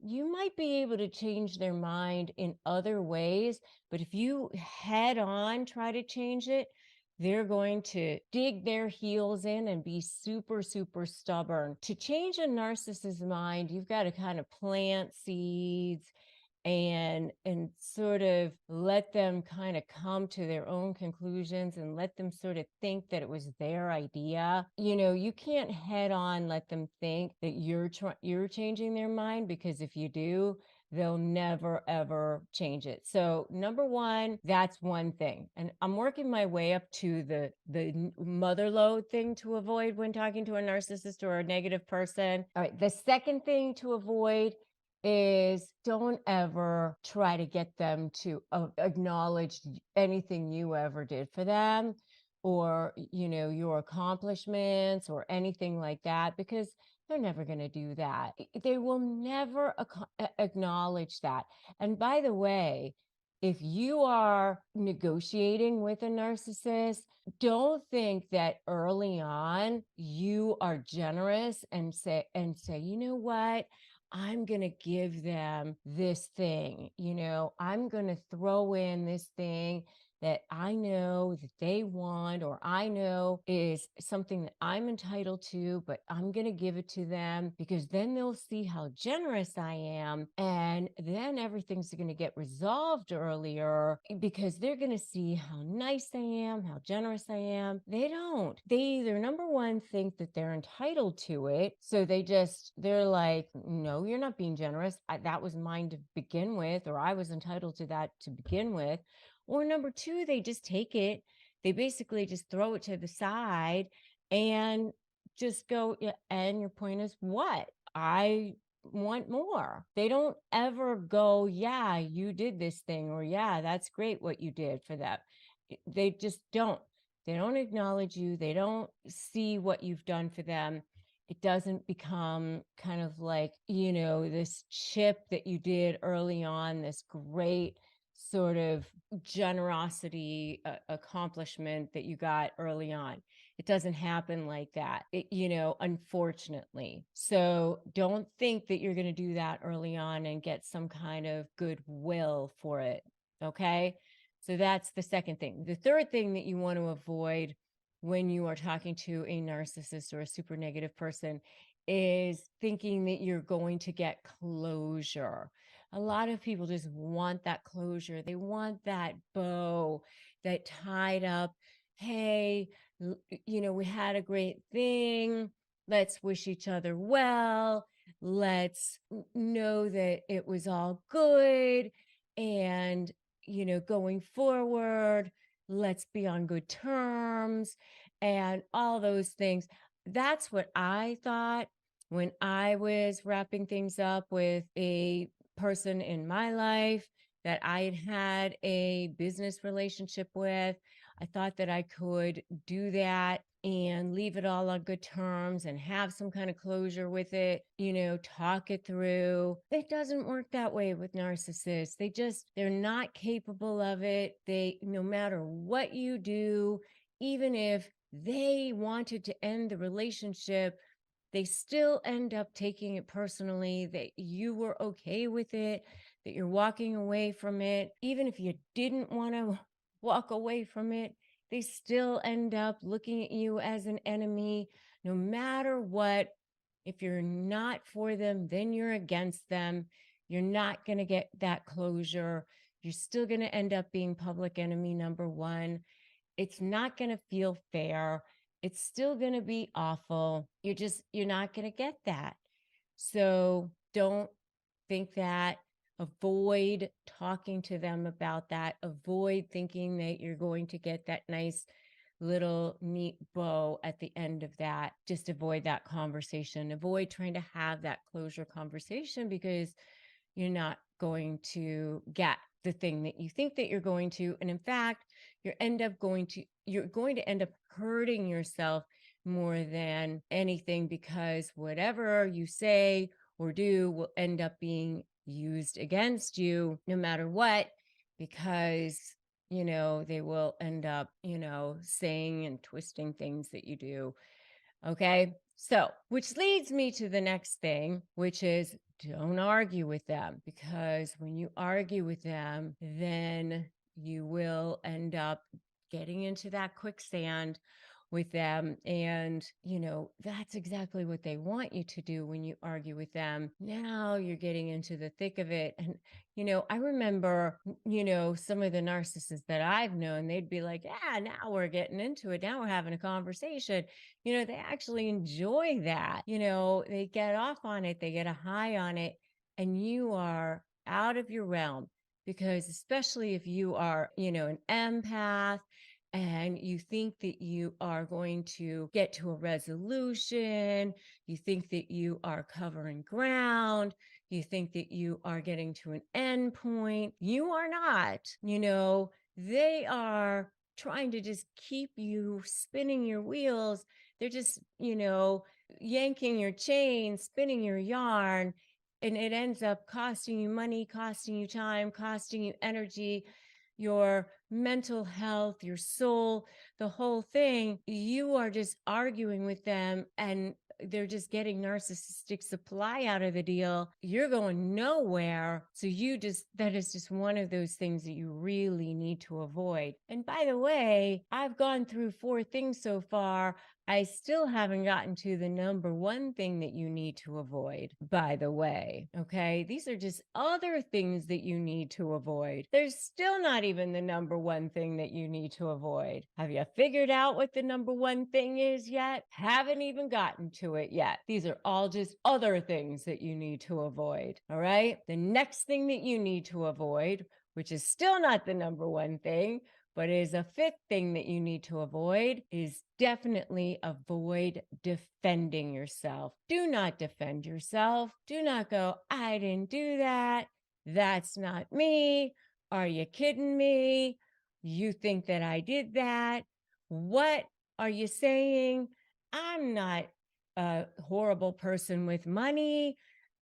You might be able to change their mind in other ways, but if you head on try to change it, they're going to dig their heels in and be super, super stubborn. To change a narcissist's mind, you've got to kind of plant seeds and sort of let them kind of come to their own conclusions and let them sort of think that it was their idea. You can't head on let them think that you're changing their mind, because if you do, they'll never ever change it. So number 1, that's one thing. And I'm working my way up to the mother load thing to avoid when talking to a narcissist or a negative person. All right. The second thing to avoid is don't ever try to get them to acknowledge anything you ever did for them, or your accomplishments or anything like that, because they're never going to do that. They will never acknowledge that. And by the way, if you are negotiating with a narcissist, don't think that early on you are generous and say, you know what? I'm going to give them this thing, I'm going to throw in this thing that I know that they want, or I know is something that I'm entitled to, but I'm going to give it to them because then they'll see how generous I am. And then everything's going to get resolved earlier because they're going to see how nice I am, how generous I am. They don't. They either, number one, think that they're entitled to it. So they're like, no, you're not being generous. That was mine to begin with, or I was entitled to that to begin with. Or number two, they just take it. They basically just throw it to the side and just go, yeah, and your point is what? I want more. They don't ever go, yeah, you did this thing, or yeah, that's great what you did for that. They just don't. They don't acknowledge you. They don't see what you've done for them. It doesn't become kind of like, this chip that you did early on, this great sort of generosity accomplishment that you got early on. It doesn't happen like that, unfortunately. So don't think that you're going to do that early on and get some kind of goodwill for it. Okay. So that's the second thing. The third thing that you want to avoid when you are talking to a narcissist or a super negative person is thinking that you're going to get closure. A lot of people just want that closure. They want that bow that tied up. Hey, we had a great thing. Let's wish each other well. Let's know that it was all good. And, going forward, let's be on good terms and all those things. That's what I thought when I was wrapping things up with a person in my life that I had a business relationship with. I thought that I could do that and leave it all on good terms and have some kind of closure with it, talk it through. It doesn't work that way with narcissists. They're not capable of it. No matter what you do, even if they wanted to end the relationship, they still end up taking it personally, that you were okay with it, that you're walking away from it. Even if you didn't want to walk away from it, they still end up looking at you as an enemy, no matter what. If you're not for them, then you're against them. You're not going to get that closure. You're still going to end up being public enemy number one. It's not going to feel fair. It's still going to be awful. You're not going to get that. So don't think that. Avoid talking to them about that. Avoid thinking that you're going to get that nice little neat bow at the end of that. Just avoid that conversation. Avoid trying to have that closure conversation because you're not going to get the thing that you think that you're going to. And in fact, you're going to end up hurting yourself more than anything, because whatever you say or do will end up being used against you no matter what, because they will end up saying and twisting things that you do. Okay. So, which leads me to the next thing, which is don't argue with them, because when you argue with them, then you will end up getting into that quicksand with them. And, that's exactly what they want you to do when you argue with them. Now you're getting into the thick of it. And, I remember, some of the narcissists that I've known, they'd be like, yeah, now we're getting into it. Now we're having a conversation. They actually enjoy that. They get off on it, they get a high on it, and you are out of your realm. Because especially if you are, an empath, and you think that you are going to get to a resolution, you think that you are covering ground, you think that you are getting to an end point. You are not. They are trying to just keep you spinning your wheels. They're just, yanking your chain, spinning your yarn, and it ends up costing you money, costing you time, costing you energy, your mental health, your soul, the whole thing. You are just arguing with them and they're just getting narcissistic supply out of the deal. You're going nowhere. So that is just one of those things that you really need to avoid. And by the way, I've gone through 4 things so far. I still haven't gotten to the number 1 thing that you need to avoid, by the way. Okay. These are just other things that you need to avoid. There's still not even the number 1 thing that you need to avoid. Have you figured out what the number 1 thing is yet? Haven't even gotten to it yet. These are all just other things that you need to avoid. All right. The next thing that you need to avoid, which is still not the number 1 thing, but is a 5th thing that you need to avoid, is definitely avoid defending yourself. Do not defend yourself. Do not go, I didn't do that. That's not me. Are you kidding me? You think that I did that? What are you saying? I'm not a horrible person with money.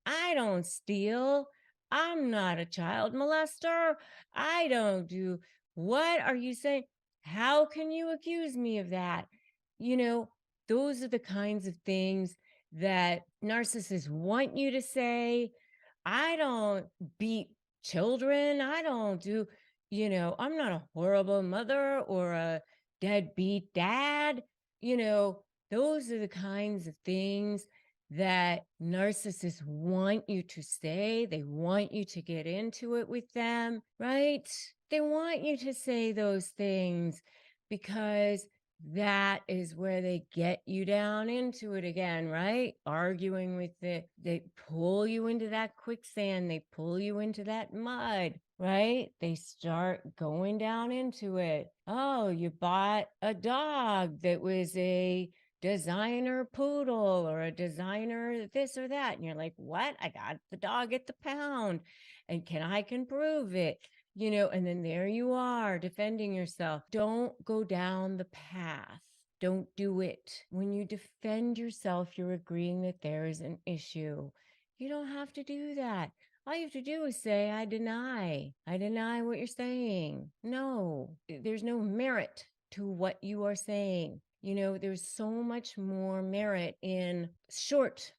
I don't steal. I'm not a child molester. I don't do. What are you saying? How can you accuse me of that? Those are the kinds of things that narcissists want you to say. I don't beat children. I don't do, I'm not a horrible mother or a deadbeat dad. Those are the kinds of things that narcissists want you to say. They want you to get into it with them, right? They want you to say those things because that is where they get you down into it again, right? Arguing with it. They pull you into that quicksand. They pull you into that mud, right? They start going down into it. Oh, you bought a dog that was a designer poodle or a designer this or that. And you're like, what? I got the dog at the pound and I can prove it. And then there you are defending yourself. Don't go down the path. Don't do it. When you defend yourself, you're agreeing that there is an issue. You don't have to do that. All you have to do is say, I deny what you're saying. No, there's no merit to what you are saying. There's so much more merit in short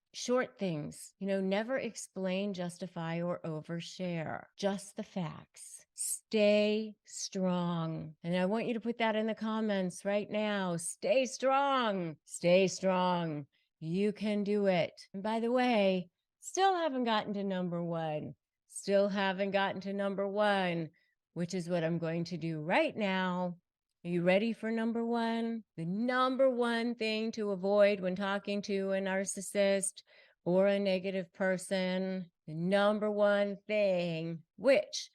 things. Never explain, justify, or overshare. Just the facts. Stay strong. And I want you to put that in the comments right now. Stay strong. Stay strong. You can do it. And by the way, still haven't gotten to number 1. Still haven't gotten to number 1, which is what I'm going to do right now. Are you ready for number 1? The number 1 thing to avoid when talking to a narcissist or a negative person, the number 1 thing, which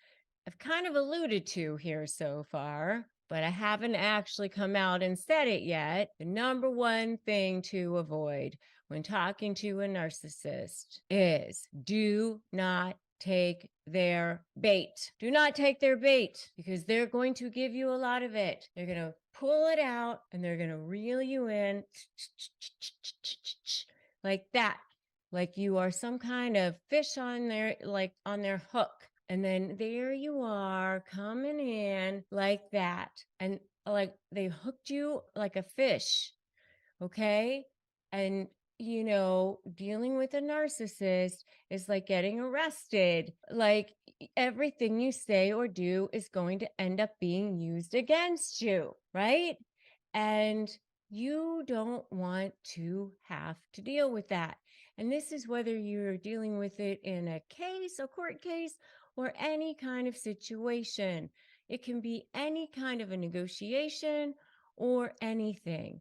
I've kind of alluded to here so far, but I haven't actually come out and said it yet. The number 1 thing to avoid when talking to a narcissist is do not take their bait. Do not take their bait because they're going to give you a lot of it. They're going to pull it out and they're going to reel you in like that, like you are some kind of fish on their hook. And then there you are coming in like that. And like they hooked you like a fish. Okay. And, dealing with a narcissist is like getting arrested. Like everything you say or do is going to end up being used against you. Right. And you don't want to have to deal with that. And this is whether you're dealing with it in a case, a court case, or any kind of situation. It can be any kind of a negotiation or anything.